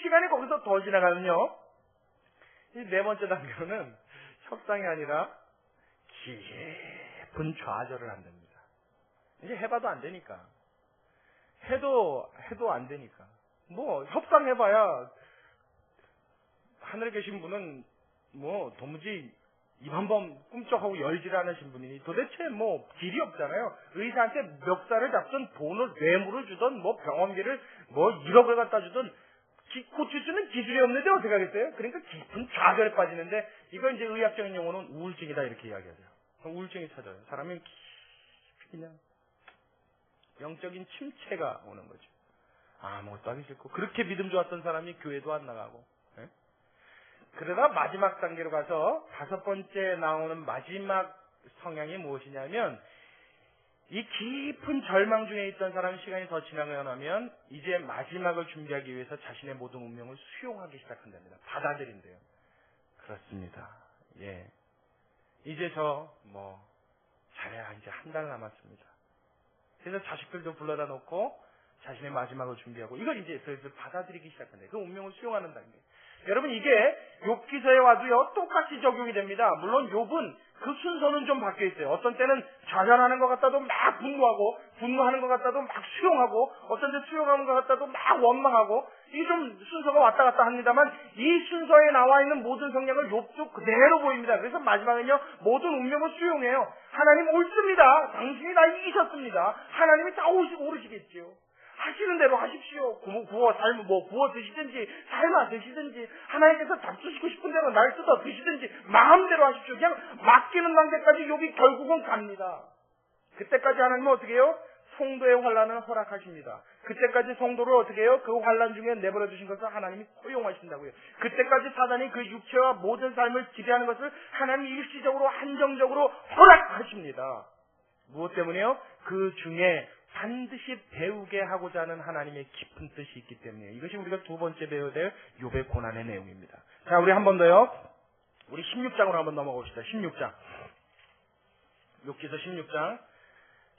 시간이 거기서 더 지나가면요. 이 네 번째 단계로는 협상이 아니라 깊은 좌절을 한답니다. 이제 해봐도 안 되니까. 해도 안 되니까. 뭐 협상해봐야 하늘에 계신 분은 뭐 도무지 입 한번 꿈쩍하고 열질 않으신 분이니 도대체 뭐 길이 없잖아요. 의사한테 멱살을 잡든 돈을 뇌물을 주든 뭐 병원비를 뭐 1억을 갖다 주든 고칠 수 있는 기술이 없는데 어떻게 하겠어요? 그러니까 깊은 좌절에 빠지는데 이거 이제 의학적인 용어는 우울증이다 이렇게 이야기하죠. 우울증이 찾아요. 사람이 그냥 영적인 침체가 오는 거죠. 아무것도 하기 싫고 그렇게 믿음 좋았던 사람이 교회도 안 나가고 예? 그러다 마지막 단계로 가서 5번째 나오는 마지막 성향이 무엇이냐면 이 깊은 절망 중에 있던 사람이 시간이 더 지나고 나면 이제 마지막을 준비하기 위해서 자신의 모든 운명을 수용하기 시작한답니다. 받아들인대요. 그렇습니다. 예. 이제 잘해야 이제 한 달 남았습니다. 그래서 자식들도 불러다 놓고 자신의 마지막을 준비하고 이걸 이제 슬슬 받아들이기 시작한대요. 그 운명을 수용하는 단계. 여러분 이게 욥기서에 와도요 똑같이 적용이 됩니다. 물론 욥은 그 순서는 좀 바뀌어 있어요. 어떤 때는 좌절하는 것 같다도 막 분노하고 분노하는 것 같다도 막 수용하고 어떤 때 수용하는 것 같다도 막 원망하고 이 좀 순서가 왔다 갔다 합니다만 이 순서에 나와 있는 모든 성향을 욥도 그대로 보입니다. 그래서 마지막은요 모든 운명을 수용해요. 하나님 옳습니다. 당신이 나 이기셨습니다. 하나님이 다 오르시겠지요. 하시는 대로 하십시오. 구워 드시든지 삶아 드시든지 하나님께서 잡수시고 싶은 대로 날 뜯어 드시든지 마음대로 하십시오. 그냥 맡기는 단계까지 욥이 결국은 갑니다. 그때까지 하나님은 어떻게 해요? 성도의 환난을 허락하십니다. 그때까지 성도를 어떻게 해요? 그 환난 중에 내버려 두신 것을 하나님이 허용하신다고요. 그때까지 사단이 그 육체와 모든 삶을 지배하는 것을 하나님이 일시적으로 한정적으로 허락하십니다. 무엇 때문에요? 그 중에 반드시 배우게 하고자 하는 하나님의 깊은 뜻이 있기 때문에 이것이 우리가 두 번째 배워야 될 욥의 고난의 내용입니다. 자, 우리 한 번 더요. 우리 16장으로 한번 넘어가 봅시다. 16장. 욥기서 16장.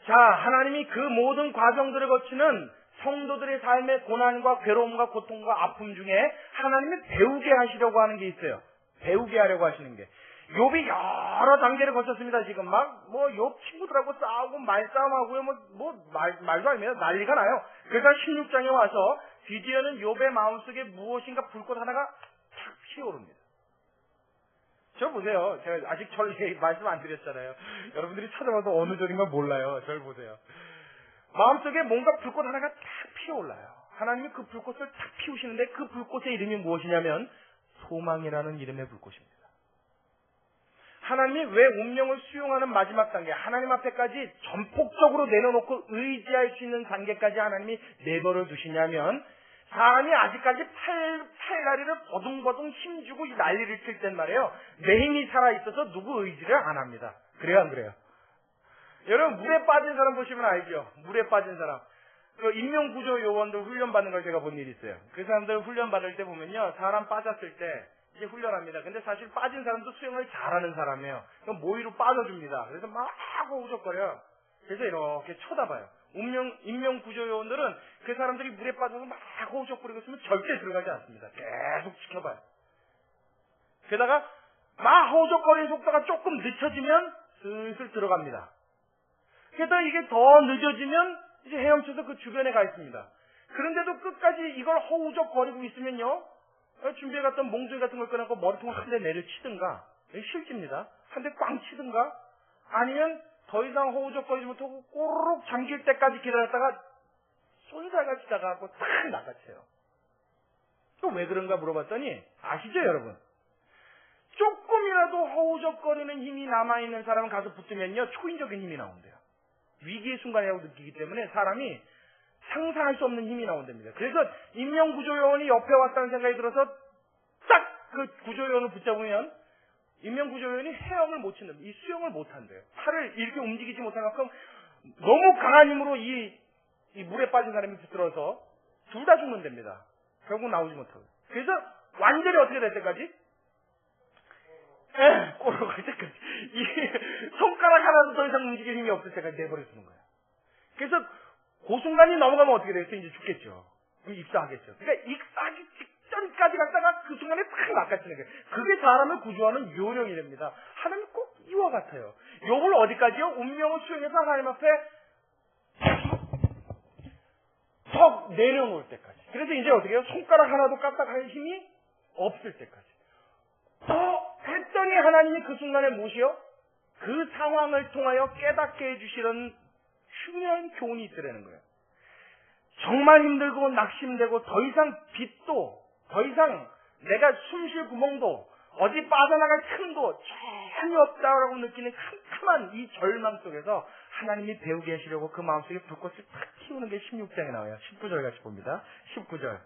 자, 하나님이 그 모든 과정들을 거치는 성도들의 삶의 고난과 괴로움과 고통과 아픔 중에 하나님이 배우게 하시려고 하는 게 있어요. 배우게 하려고 하시는 게. 욥이 여러 단계를 거쳤습니다. 지금 욥 친구들하고 싸우고 말싸움하고요. 말도 아니면 난리가 나요. 그래서 16장에 와서 드디어는 욥의 마음속에 무엇인가 불꽃 하나가 탁 피어오릅니다. 저 보세요. 제가 아직 절 말씀 안 드렸잖아요. 여러분들이 찾아봐도 어느 절인가 몰라요. 절 보세요. 마음속에 뭔가 불꽃 하나가 탁 피어올라요. 하나님이 그 불꽃을 탁 피우시는데 그 불꽃의 이름이 무엇이냐면 소망이라는 이름의 불꽃입니다. 하나님이 왜 운명을 수용하는 마지막 단계, 하나님 앞에까지 전폭적으로 내려놓고 의지할 수 있는 단계까지 하나님이 내버려 두시냐면 사람이 아직까지 팔다리를 버둥버둥 힘주고 난리를 칠 땐 말이에요. 내 힘이 살아있어서 누구 의지를 안 합니다. 그래요 안 그래요? 여러분 물에 빠진 사람 보시면 알죠? 물에 빠진 사람. 그 인명구조 요원들 훈련받는 걸 제가 본 일이 있어요. 그 사람들 훈련받을 때 보면요. 사람 빠졌을 때 이제 훈련합니다. 근데 사실 빠진 사람도 수영을 잘하는 사람이에요. 그럼 모의로 빠져줍니다. 그래서 막 우적거려요. 그래서 이렇게 쳐다봐요. 인명구조요원들은 그 사람들이 물에 빠져서 막 우적거리고 있으면 절대 들어가지 않습니다. 계속 지켜봐요. 게다가 막 우적거리는 속도가 조금 늦춰지면 슬슬 들어갑니다. 게다가 이게 더 늦어지면 이제 헤엄쳐서 그 주변에 가 있습니다. 그런데도 끝까지 이걸 허우적거리고 있으면요. 준비해갔던 몽둥이 같은 걸 꺼내고 머리통을 한 대 내려치든가 실집니다. 한 대 꽝 치든가 아니면 더 이상 허우적거리지 못하고 꼬르륵 잠길 때까지 기다렸다가 손살같이 다가갖고 탁 나가쳐요. 또 왜 그런가 물어봤더니 아시죠 여러분? 조금이라도 허우적거리는 힘이 남아있는 사람은 가서 붙으면요 초인적인 힘이 나온대요. 위기의 순간이라고 느끼기 때문에 사람이 상상할 수 없는 힘이 나온답니다. 그래서 인명구조요원이 옆에 왔다는 생각이 들어서 딱 그 구조요원을 붙잡으면 인명구조요원이 헤엄을 못 친답니다. 이 수영을 못 한대요. 팔을 이렇게 움직이지 못할 만큼 너무 강한 힘으로 이 물에 빠진 사람이 붙들어서 둘 다 죽는답니다. 결국 나오지 못하고. 그래서 완전히 어떻게 될 때까지? 꼬르륵 할 때까지. 이 손가락 하나도 더 이상 움직일 힘이 없을 때까지 내버려두는 거예요. 그래서 그 순간이 넘어가면 어떻게 되겠어요? 이제 죽겠죠. 입사하겠죠. 그러니까 입사하기 직전까지 갔다가 그 순간에 탁 낚아치는 거예요. 그게 사람을 구조하는 요령이 됩니다. 하나님 꼭 이와 같아요. 욥을 어디까지요? 운명을 수용해서 하나님 앞에 턱 내려놓을 때까지. 그래서 이제 어떻게 해요? 손가락 하나도 까딱할 힘이 없을 때까지. 더 그랬더니 하나님이 그 순간에 무엇이요? 그 상황을 통하여 깨닫게 해주시는 중요한 교훈이 있더라는 거예요. 정말 힘들고 낙심되고 더 이상 빛도, 더 이상 내가 숨쉴 구멍도, 어디 빠져나갈 틈도 전혀 없다라고 느끼는 캄캄한 이 절망 속에서 하나님이 배우게 하시려고 그 마음속에 불꽃을 탁 틔우는 게 16장에 나와요. 19절 같이 봅니다. 19절.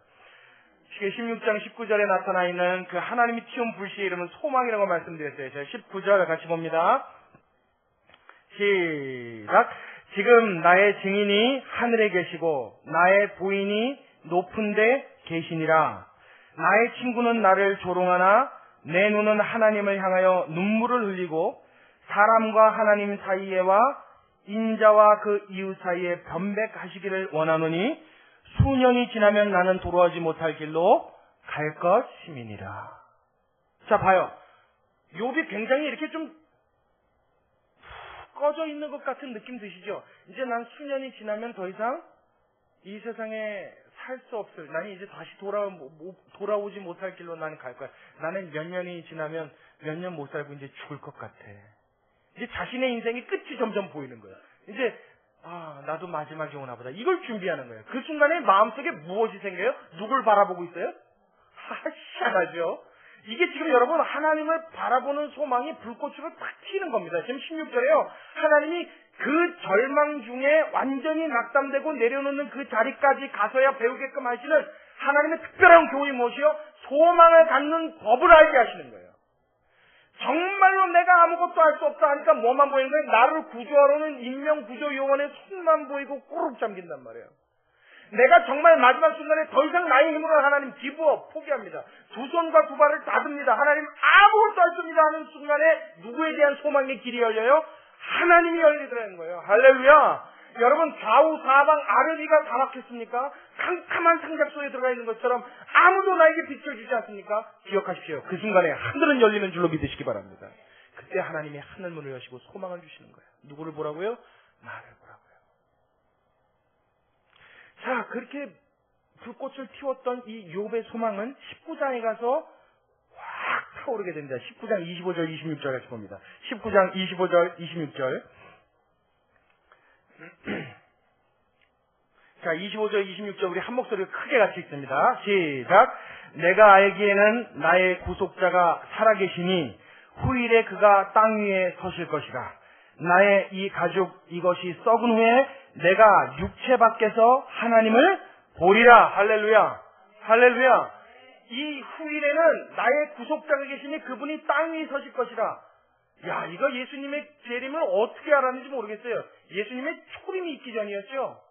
16장 19절에 나타나 있는 그 하나님이 틔운 불씨의 이름은 소망이라고 말씀드렸어요. 제가 19절 같이 봅니다. 시작. 지금 나의 증인이 하늘에 계시고 나의 부인이 높은 데 계시니라. 나의 친구는 나를 조롱하나 내 눈은 하나님을 향하여 눈물을 흘리고 사람과 하나님 사이에와 인자와 그 이웃 사이에 변백하시기를 원하노니 수년이 지나면 나는 돌아오지 못할 길로 갈 것임이니라. 자, 봐요. 욥이 굉장히 이렇게 좀 꺼져 있는 것 같은 느낌 드시죠? 이제 난 수년이 지나면 더 이상 이 세상에 살 수 없을, 나는 이제 다시 돌아오지 못할 길로 나는 갈 거야. 나는 몇 년이 지나면 몇 년 못 살고 이제 죽을 것 같아. 이제 자신의 인생이 끝이 점점 보이는 거예요. 이제 나도 마지막이 오나 보다. 이걸 준비하는 거예요. 그 순간에 마음속에 무엇이 생겨요? 누굴 바라보고 있어요? 희한하죠? 이게 지금 여러분 하나님을 바라보는 소망이 불꽃으로 탁 튀는 겁니다. 지금 16절에요. 하나님이 그 절망 중에 완전히 낙담되고 내려놓는 그 자리까지 가서야 배우게끔 하시는 하나님의 특별한 교훈이 무엇이요? 소망을 갖는 법을 알게 하시는 거예요. 정말로 내가 아무것도 할 수 없다 하니까 뭐만 보이는 거예요? 나를 구조하러는 인명구조요원의 손만 보이고 꼬르륵 잠긴단 말이에요. 내가 정말 마지막 순간에 더 이상 나의 힘으로 하나님 기부업 포기합니다. 두 손과 두 발을 닫습니다. 하나님 아무것도 할 수 없습니다 하는 순간에 누구에 대한 소망의 길이 열려요? 하나님이 열리더라는 거예요. 할렐루야. 여러분 좌우 사방 아래 위가 다 막혔습니까? 캄캄한 상자 속에 들어가 있는 것처럼 아무도 나에게 비춰주지 않습니까? 기억하십시오. 그 순간에 하늘은 열리는 줄로 믿으시기 바랍니다. 그때 하나님이 하늘 문을 여시고 소망을 주시는 거예요. 누구를 보라고요? 나를 보라고요. 자, 그렇게 불꽃을 틔웠던 이 욥의 소망은 19장에 가서 확 타오르게 됩니다. 19장 25절 26절 같이 봅니다. 19장 25절 26절. 자, 25절 26절 우리 한 목소리로 크게 같이 읽습니다. 시작. 내가 알기에는 나의 구속자가 살아계시니 후일에 그가 땅 위에 서실 것이라. 나의 이 가죽 이것이 썩은 후에 내가 육체 밖에서 하나님을 보리라. 할렐루야. 할렐루야. 이 후일에는 나의 구속자가 계시니 그분이 땅 위에 서실 것이라. 야, 이거 예수님의 재림을 어떻게 알았는지 모르겠어요. 예수님의 초림이 있기 전이었죠.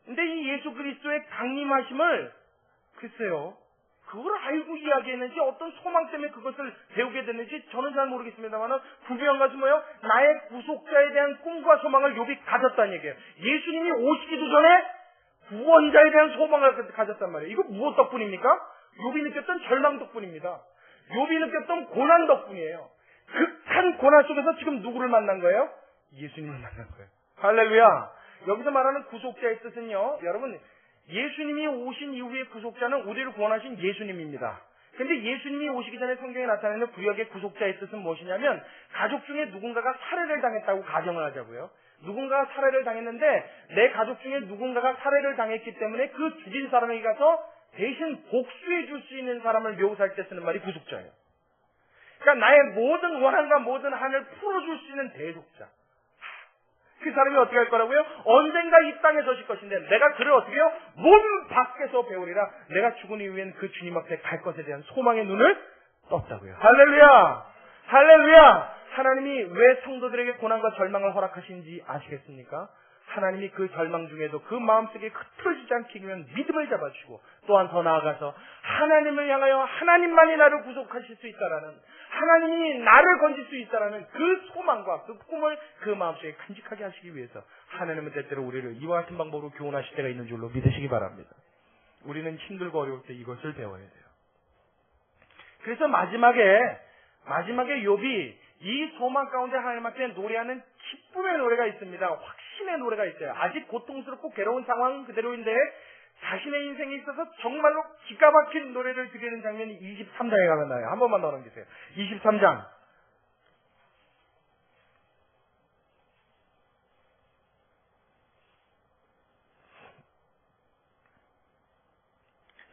근데 이 예수 그리스도의 강림하심을 글쎄요, 그걸 알고 이야기했는지 어떤 소망 때문에 그것을 배우게 됐는지 저는 잘 모르겠습니다만 분명한 것은 뭐예요? 나의 구속자에 대한 꿈과 소망을 욥이 가졌다는 얘기예요. 예수님이 오시기도 전에 구원자에 대한 소망을 가졌단 말이에요. 이거 무엇 덕분입니까? 욥이 느꼈던 절망 덕분입니다. 욥이 느꼈던 고난 덕분이에요. 극한 고난 속에서 지금 누구를 만난 거예요? 예수님을 만난 거예요. 할렐루야. 여기서 말하는 구속자의 뜻은요, 여러분, 예수님이 오신 이후의 구속자는 우리를 구원하신 예수님입니다. 근데 예수님이 오시기 전에 성경에 나타나는 구약의 구속자의 뜻은 무엇이냐면 가족 중에 누군가가 살해를 당했다고 가정을 하자고요. 누군가가 살해를 당했는데 내 가족 중에 누군가가 살해를 당했기 때문에 그 죽인 사람에게 가서 대신 복수해 줄 수 있는 사람을 묘사할 때 쓰는 말이 구속자예요. 그러니까 나의 모든 원한과 모든 한을 풀어줄 수 있는 대속자. 그 사람이 어떻게 할 거라고요? 언젠가 이 땅에 서실 것인데 내가 그를 어떻게 해요? 몸 밖에서 배우리라. 내가 죽은 이후엔 그 주님 앞에 갈 것에 대한 소망의 눈을 떴다고요. 할렐루야. 할렐루야. 하나님이 왜 성도들에게 고난과 절망을 허락하신지 아시겠습니까? 하나님이 그 절망 중에도 그 마음속에 흐트러지지 않게 하면 믿음을 잡아주시고 또한 더 나아가서 하나님을 향하여 하나님만이 나를 구속하실 수 있다라는, 하나님이 나를 건질 수 있다라는 그 소망과 그 꿈을 그 마음속에 간직하게 하시기 위해서 하나님은 때때로 우리를 이와 같은 방법으로 교훈하실 때가 있는 줄로 믿으시기 바랍니다. 우리는 힘들고 어려울 때 이것을 배워야 돼요. 그래서 마지막에 욥이 이 소망 가운데 하나님 앞에 노래하는 기쁨의 노래가 있습니다. 확신의 노래가 있어요. 아직 고통스럽고 괴로운 상황은 그대로인데 자신의 인생에 있어서 정말로 기가 막힌 노래를 드리는 장면이 23장에 가면 나와요. 한 번만 더 넘기세요. 23장.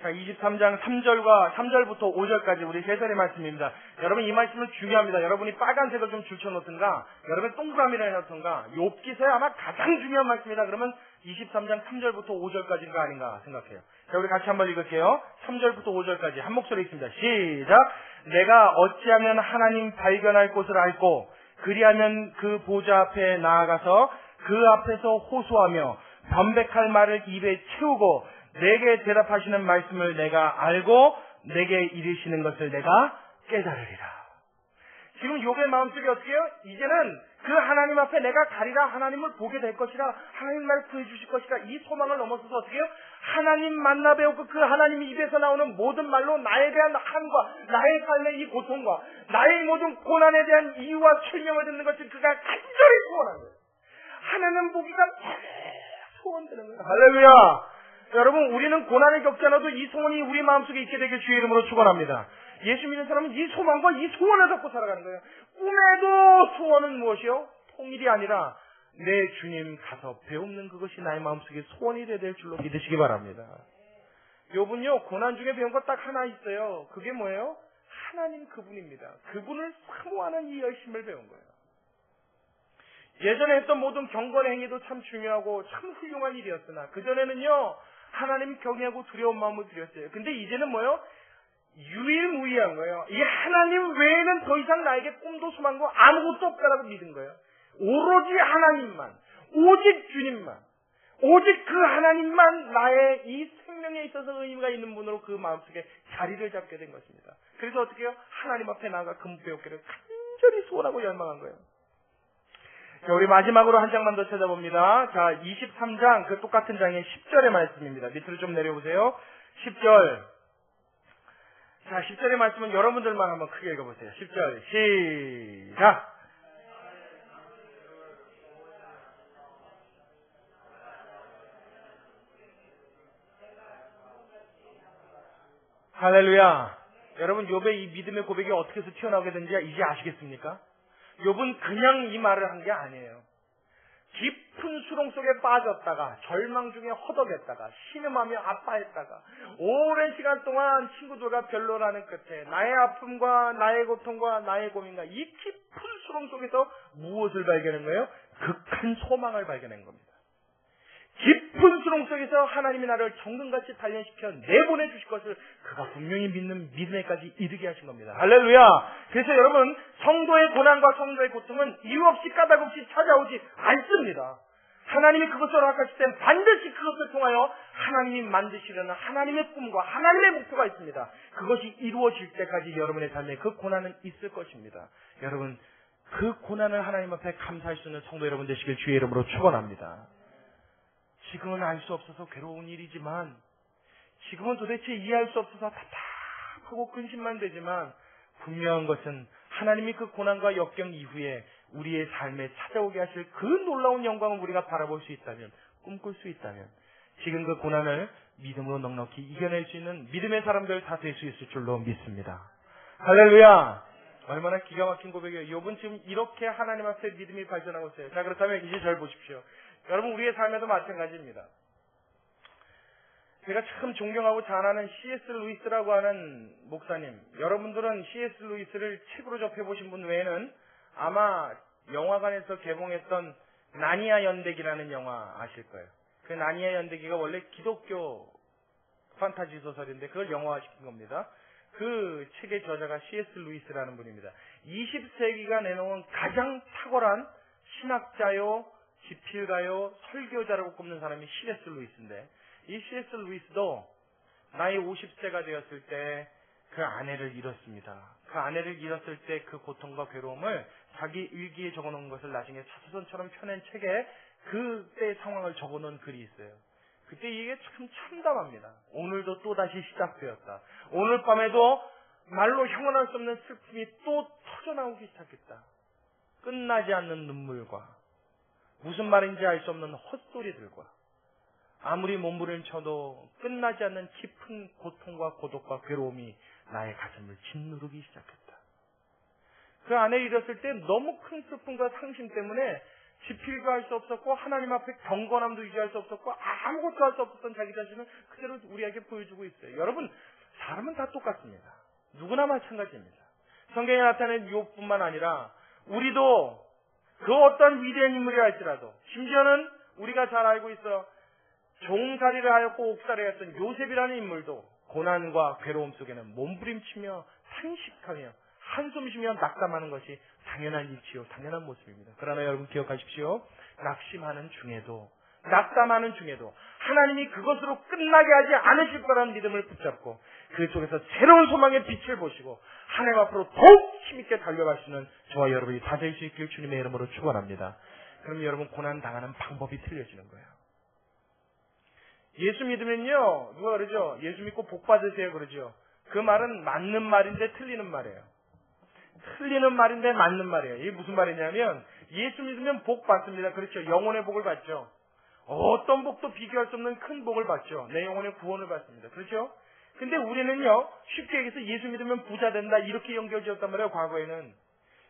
자, 23장 3절부터 5절까지 우리 세 절의 말씀입니다. 여러분 이 말씀은 중요합니다. 여러분이 빨간색을 좀 줄쳐놓든가, 여러분 동그라미를 해놓든가, 욥기서에 아마 가장 중요한 말씀이다. 그러면 23장 3절부터 5절까지인가 아닌가 생각해요. 자, 우리 같이 한번 읽을게요. 3절부터 5절까지 한 목소리 있습니다. 시작! 내가 어찌하면 하나님 발견할 곳을 알고, 그리하면 그 보좌 앞에 나아가서 그 앞에서 호소하며 변백할 말을 입에 채우고 내게 대답하시는 말씀을 내가 알고 내게 이르시는 것을 내가 깨달으리라. 지금 욥의 마음속에 어떻게 해요? 이제는 그 하나님 앞에 내가 가리라, 하나님을 보게 될 것이라, 하나님 나를 구해 주실 것이라, 이 소망을 넘어서서 어떻게 해요? 하나님 만나 배우고 그 하나님 입에서 나오는 모든 말로 나에 대한 한과 나의 삶의 이 고통과 나의 모든 고난에 대한 이유와 설명을 듣는 것을 그가 간절히 소원한 거예요. 하나님 보기가 소원되는 거예요. 할렐루야! 여러분, 우리는 고난을 겪지 않아도 이 소원이 우리 마음속에 있게 되길 주의 이름으로 축원합니다. 예수 믿는 사람은 이 소망과 이 소원을 갖고 살아가는 거예요. 꿈에도 소원은 무엇이요? 통일이 아니라 내 주님 가서 배우는 그것이 나의 마음속에 소원이 될 줄로 믿으시기 바랍니다. 욥은요, 고난 중에 배운 것 딱 하나 있어요. 그게 뭐예요? 하나님 그분입니다. 그분을 사모하는 이 열심을 배운 거예요. 예전에 했던 모든 경건의 행위도 참 중요하고 참 훌륭한 일이었으나 그전에는요, 하나님 경외하고 두려운 마음을 드렸어요. 근데 이제는 뭐예요? 유일무이한 거예요. 이 하나님 외에는 더 이상 나에게 꿈도 소망도 아무것도 없다라고 믿은 거예요. 오로지 하나님만, 오직 주님만, 오직 그 하나님만 나의 이 생명에 있어서 의미가 있는 분으로 그 마음속에 자리를 잡게 된 것입니다. 그래서 어떻게 해요? 하나님 앞에 나아가 금배우기를 간절히 소원하고 열망한 거예요. 자, 우리 마지막으로 한 장만 더 찾아봅니다. 자, 23장 그 똑같은 장의 10절의 말씀입니다. 밑으로 좀 내려보세요. 10절. 자, 10절의 말씀은 여러분들만 한번 크게 읽어보세요. 10절 시작! 할렐루야! 여러분, 욥의 이 믿음의 고백이 어떻게 해서 튀어나오게 된지 이제 아시겠습니까? 욥은 그냥 이 말을 한 게 아니에요. 깊은 수렁 속에 빠졌다가 절망 중에 허덕였다가 신음하며 아파했다가 오랜 시간 동안 친구들과 변론하는 끝에 나의 아픔과 나의 고통과 나의 고민과 이 깊은 수렁 속에서 무엇을 발견한 거예요? 극한 소망을 발견한 겁니다. 깊은 수렁 속에서 하나님이 나를 정금같이 단련시켜 내보내 주실 것을 그가 분명히 믿는 믿음에까지 이르게 하신 겁니다. 할렐루야! 그래서 여러분, 성도의 고난과 성도의 고통은 이유 없이 까닭 없이 찾아오지 않습니다. 하나님이 그것을 허락하실 땐 반드시 그것을 통하여 하나님이 만드시려는 하나님의 꿈과 하나님의 목표가 있습니다. 그것이 이루어질 때까지 여러분의 삶에 그 고난은 있을 것입니다. 여러분, 그 고난을 하나님 앞에 감사할 수 있는 성도 여러분 되시길 주의 이름으로 축원합니다. 지금은 알 수 없어서 괴로운 일이지만, 지금은 도대체 이해할 수 없어서 답답하고 근심만 되지만, 분명한 것은 하나님이 그 고난과 역경 이후에 우리의 삶에 찾아오게 하실 그 놀라운 영광을 우리가 바라볼 수 있다면, 꿈꿀 수 있다면, 지금 그 고난을 믿음으로 넉넉히 이겨낼 수 있는 믿음의 사람들 다 될 수 있을 줄로 믿습니다. 할렐루야! 얼마나 기가 막힌 고백이에요. 욥은 지금 이렇게 하나님 앞에 믿음이 발전하고 있어요. 자, 그렇다면 이제 절 보십시오. 여러분, 우리의 삶에도 마찬가지입니다. 제가 참 존경하고 잘 아는 C.S. 루이스라고 하는 목사님, 여러분들은 C.S. 루이스를 책으로 접해보신 분 외에는 아마 영화관에서 개봉했던 나니아 연대기라는 영화 아실 거예요. 그 나니아 연대기가 원래 기독교 판타지 소설인데 그걸 영화화시킨 겁니다. 그 책의 저자가 C.S. 루이스라는 분입니다. 20세기가 내놓은 가장 탁월한 신학자요, 지필가요, 설교자라고 꼽는 사람이 C.S. 루이스인데, 이 C.S. 루이스도 나이 50세가 되었을 때 그 아내를 잃었습니다. 그 아내를 잃었을 때 그 고통과 괴로움을 자기 일기에 적어놓은 것을 나중에 자서전처럼 펴낸 책에 그때 상황을 적어놓은 글이 있어요. 그때 이게 참 참담합니다. 오늘도 또다시 시작되었다. 오늘 밤에도 말로 형언할 수 없는 슬픔이 또 터져나오기 시작했다. 끝나지 않는 눈물과 무슨 말인지 알 수 없는 헛소리들과 아무리 몸부림쳐도 끝나지 않는 깊은 고통과 고독과 괴로움이 나의 가슴을 짓누르기 시작했다. 그 안에 이르렀을 때 너무 큰 슬픔과 상심 때문에 지필도 할 수 없었고 하나님 앞에 경건함도 유지할 수 없었고 아무것도 할 수 없었던 자기 자신을 그대로 우리에게 보여주고 있어요. 여러분, 사람은 다 똑같습니다. 누구나 마찬가지입니다. 성경에 나타낸 욥뿐만 아니라 우리도 그 어떤 위대한 인물이라 할지라도 심지어는 우리가 잘 알고 있어 종살이를 하였고 옥살이를 했던 요셉이라는 인물도 고난과 괴로움 속에는 몸부림치며 탄식하며 한숨 쉬며 낙담하는 것이 당연한 일치요 당연한 모습입니다. 그러나 여러분 기억하십시오. 낙심하는 중에도 낙담하는 중에도 하나님이 그것으로 끝나게 하지 않으실 거라는 믿음을 붙잡고 그 속에서 새로운 소망의 빛을 보시고 하나님 앞으로 더욱 힘있게 달려갈 수 있는 저와 여러분이 다 될 수 있길 주님의 이름으로 축원합니다. 그럼 여러분 고난 당하는 방법이 틀려지는 거예요. 예수 믿으면요 누가 그러죠? 예수 믿고 복 받으세요 그러죠. 그 말은 맞는 말인데 틀리는 말이에요. 틀리는 말인데 맞는 말이에요. 이게 무슨 말이냐면 예수 믿으면 복 받습니다. 그렇죠. 영혼의 복을 받죠. 어떤 복도 비교할 수 없는 큰 복을 받죠. 내 영혼의 구원을 받습니다. 그렇죠. 근데 우리는요 쉽게 얘기해서 예수 믿으면 부자 된다 이렇게 연결지었단 말이에요. 과거에는.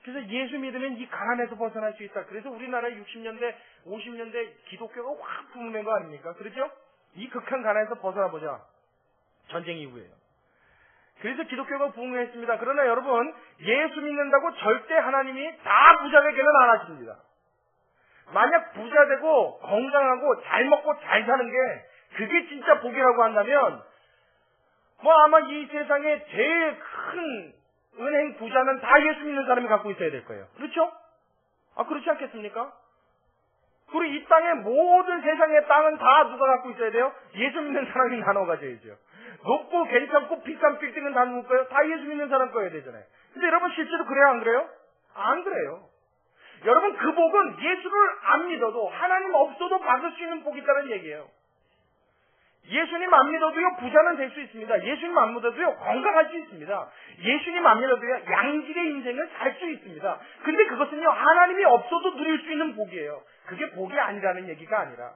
그래서 예수 믿으면 이 가난에서 벗어날 수 있다. 그래서 우리나라 60년대 50년대 기독교가 확 붐된 거 아닙니까? 그렇죠. 이 극한 가난에서 벗어나보자. 전쟁 이후에요. 그래서 기독교가 부흥했습니다. 그러나 여러분 예수 믿는다고 절대 하나님이 다 부자 되게는 안 하십니다. 만약 부자 되고 건강하고 잘 먹고 잘 사는 게 그게 진짜 복이라고 한다면 뭐 아마 이 세상에 제일 큰 은행 부자는 다 예수 믿는 사람이 갖고 있어야 될 거예요. 그렇죠? 그렇지 않겠습니까? 그리고 이 땅의 모든 세상의 땅은 다 누가 갖고 있어야 돼요? 예수 믿는 사람이 나눠 가져야죠. 높고 괜찮고 비싼 빌딩은 다 누구 거예요? 다 예수 믿는 사람 거여야 되잖아요. 근데 여러분 실제로 그래요 안 그래요? 안 그래요. 여러분 그 복은 예수를 안 믿어도 하나님 없어도 받을 수 있는 복이 있다는 얘기예요. 예수님 안 믿어도요 부자는 될 수 있습니다. 예수님 안 믿어도요 건강할 수 있습니다. 예수님 안 믿어도요 양질의 인생을 살 수 있습니다. 근데 그것은요 하나님이 없어도 누릴 수 있는 복이에요. 그게 복이 아니라는 얘기가 아니라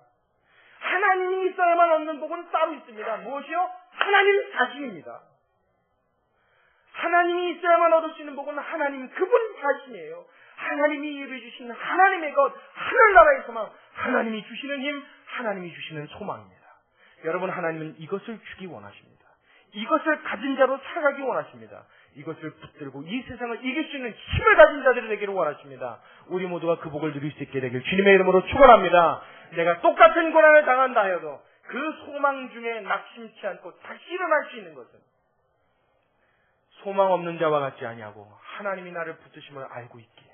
하나님이 있어야만 얻는 복은 따로 있습니다. 무엇이요? 하나님 자신입니다. 하나님이 있어야만 얻을 수 있는 복은 하나님 그분 자신이에요. 하나님이 예배 주신 하나님의 것, 하늘나라의 소망, 하나님이 주시는 힘, 하나님이 주시는 소망입니다. 여러분 하나님은 이것을 주기 원하십니다. 이것을 가진 자로 살아가기 원하십니다. 이것을 붙들고 이 세상을 이길 수 있는 힘을 가진 자들이 되기를 원하십니다. 우리 모두가 그 복을 누릴 수 있게 되길 주님의 이름으로 축원합니다. 내가 똑같은 고난을 당한다 하여도 그 소망 중에 낙심치 않고 다시 일어날 수 있는 것은 소망 없는 자와 같지 아니하고 하나님이 나를 붙드심을 알고 있기에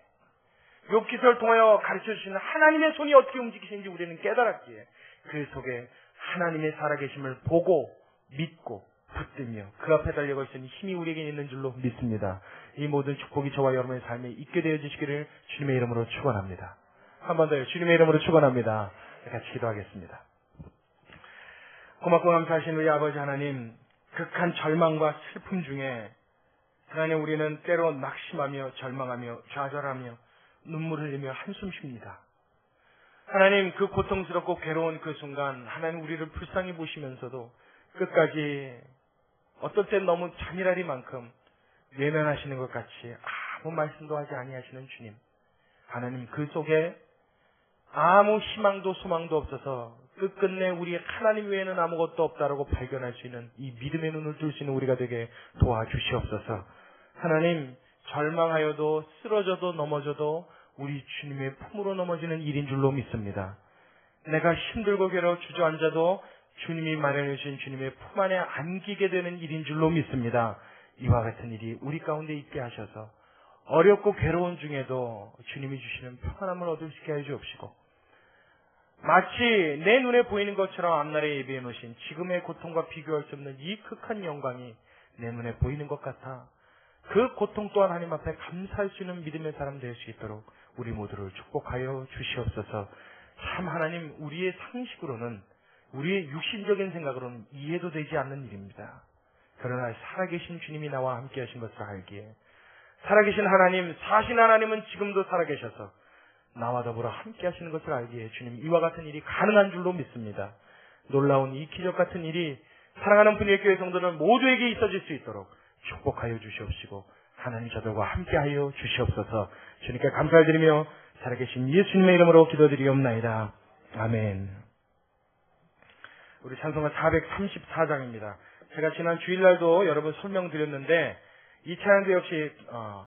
욥기서를 통하여 가르쳐 주시는 하나님의 손이 어떻게 움직이시는지 우리는 깨달았기에 그 속에 하나님의 살아계심을 보고 믿고 붙들며 그 앞에 달려갈 수 있는 힘이 우리에게 있는 줄로 믿습니다. 이 모든 축복이 저와 여러분의 삶에 있게 되어 주시기를 주님의 이름으로 축원합니다. 한 번 더요. 주님의 이름으로 축원합니다. 같이 기도하겠습니다. 고맙고 감사하신 우리 아버지 하나님, 극한 절망과 슬픔 중에 하나님 우리는 때로 낙심하며 절망하며 좌절하며 눈물을 흘리며 한숨 쉽니다. 하나님 그 고통스럽고 괴로운 그 순간 하나님 우리를 불쌍히 보시면서도 끝까지 어떨 땐 너무 잔인하리만큼 외면하시는 것 같이 아무 말씀도 하지 아니하시는 주님, 하나님 그 속에 아무 희망도 소망도 없어서 끝끝내 우리 하나님 외에는 아무것도 없다라고 발견할 수 있는 이 믿음의 눈을 뜰 수 있는 우리가 되게 도와주시옵소서. 하나님 절망하여도 쓰러져도 넘어져도 우리 주님의 품으로 넘어지는 일인 줄로 믿습니다. 내가 힘들고 괴로워 주저앉아도 주님이 마련해 주신 주님의 품 안에 안기게 되는 일인 줄로 믿습니다. 이와 같은 일이 우리 가운데 있게 하셔서 어렵고 괴로운 중에도 주님이 주시는 평안함을 얻을 수 있게 해 주옵시고 마치 내 눈에 보이는 것처럼 앞날에 예비해 놓으신 지금의 고통과 비교할 수 없는 이 극한 영광이 내 눈에 보이는 것 같아 그 고통 또한 하나님 앞에 감사할 수 있는 믿음의 사람 될 수 있도록 우리 모두를 축복하여 주시옵소서. 참 하나님 우리의 상식으로는 우리의 육신적인 생각으로는 이해도 되지 않는 일입니다. 그러나 살아계신 주님이 나와 함께 하신 것을 알기에 살아계신 하나님, 사신 하나님은 지금도 살아계셔서 나와 더불어 함께 하시는 것을 알기에 주님 이와 같은 일이 가능한 줄로 믿습니다. 놀라운 이 기적 같은 일이 사랑하는 분의 교회 성도들 모두에게 있어질 수 있도록 축복하여 주시옵시고 하나님 저들과 함께하여 주시옵소서. 주님께 감사를 드리며 살아계신 예수님의 이름으로 기도드리옵나이다. 아멘. 우리 찬송가 434장입니다. 제가 지난 주일날도 여러분 설명드렸는데 이 찬양도 역시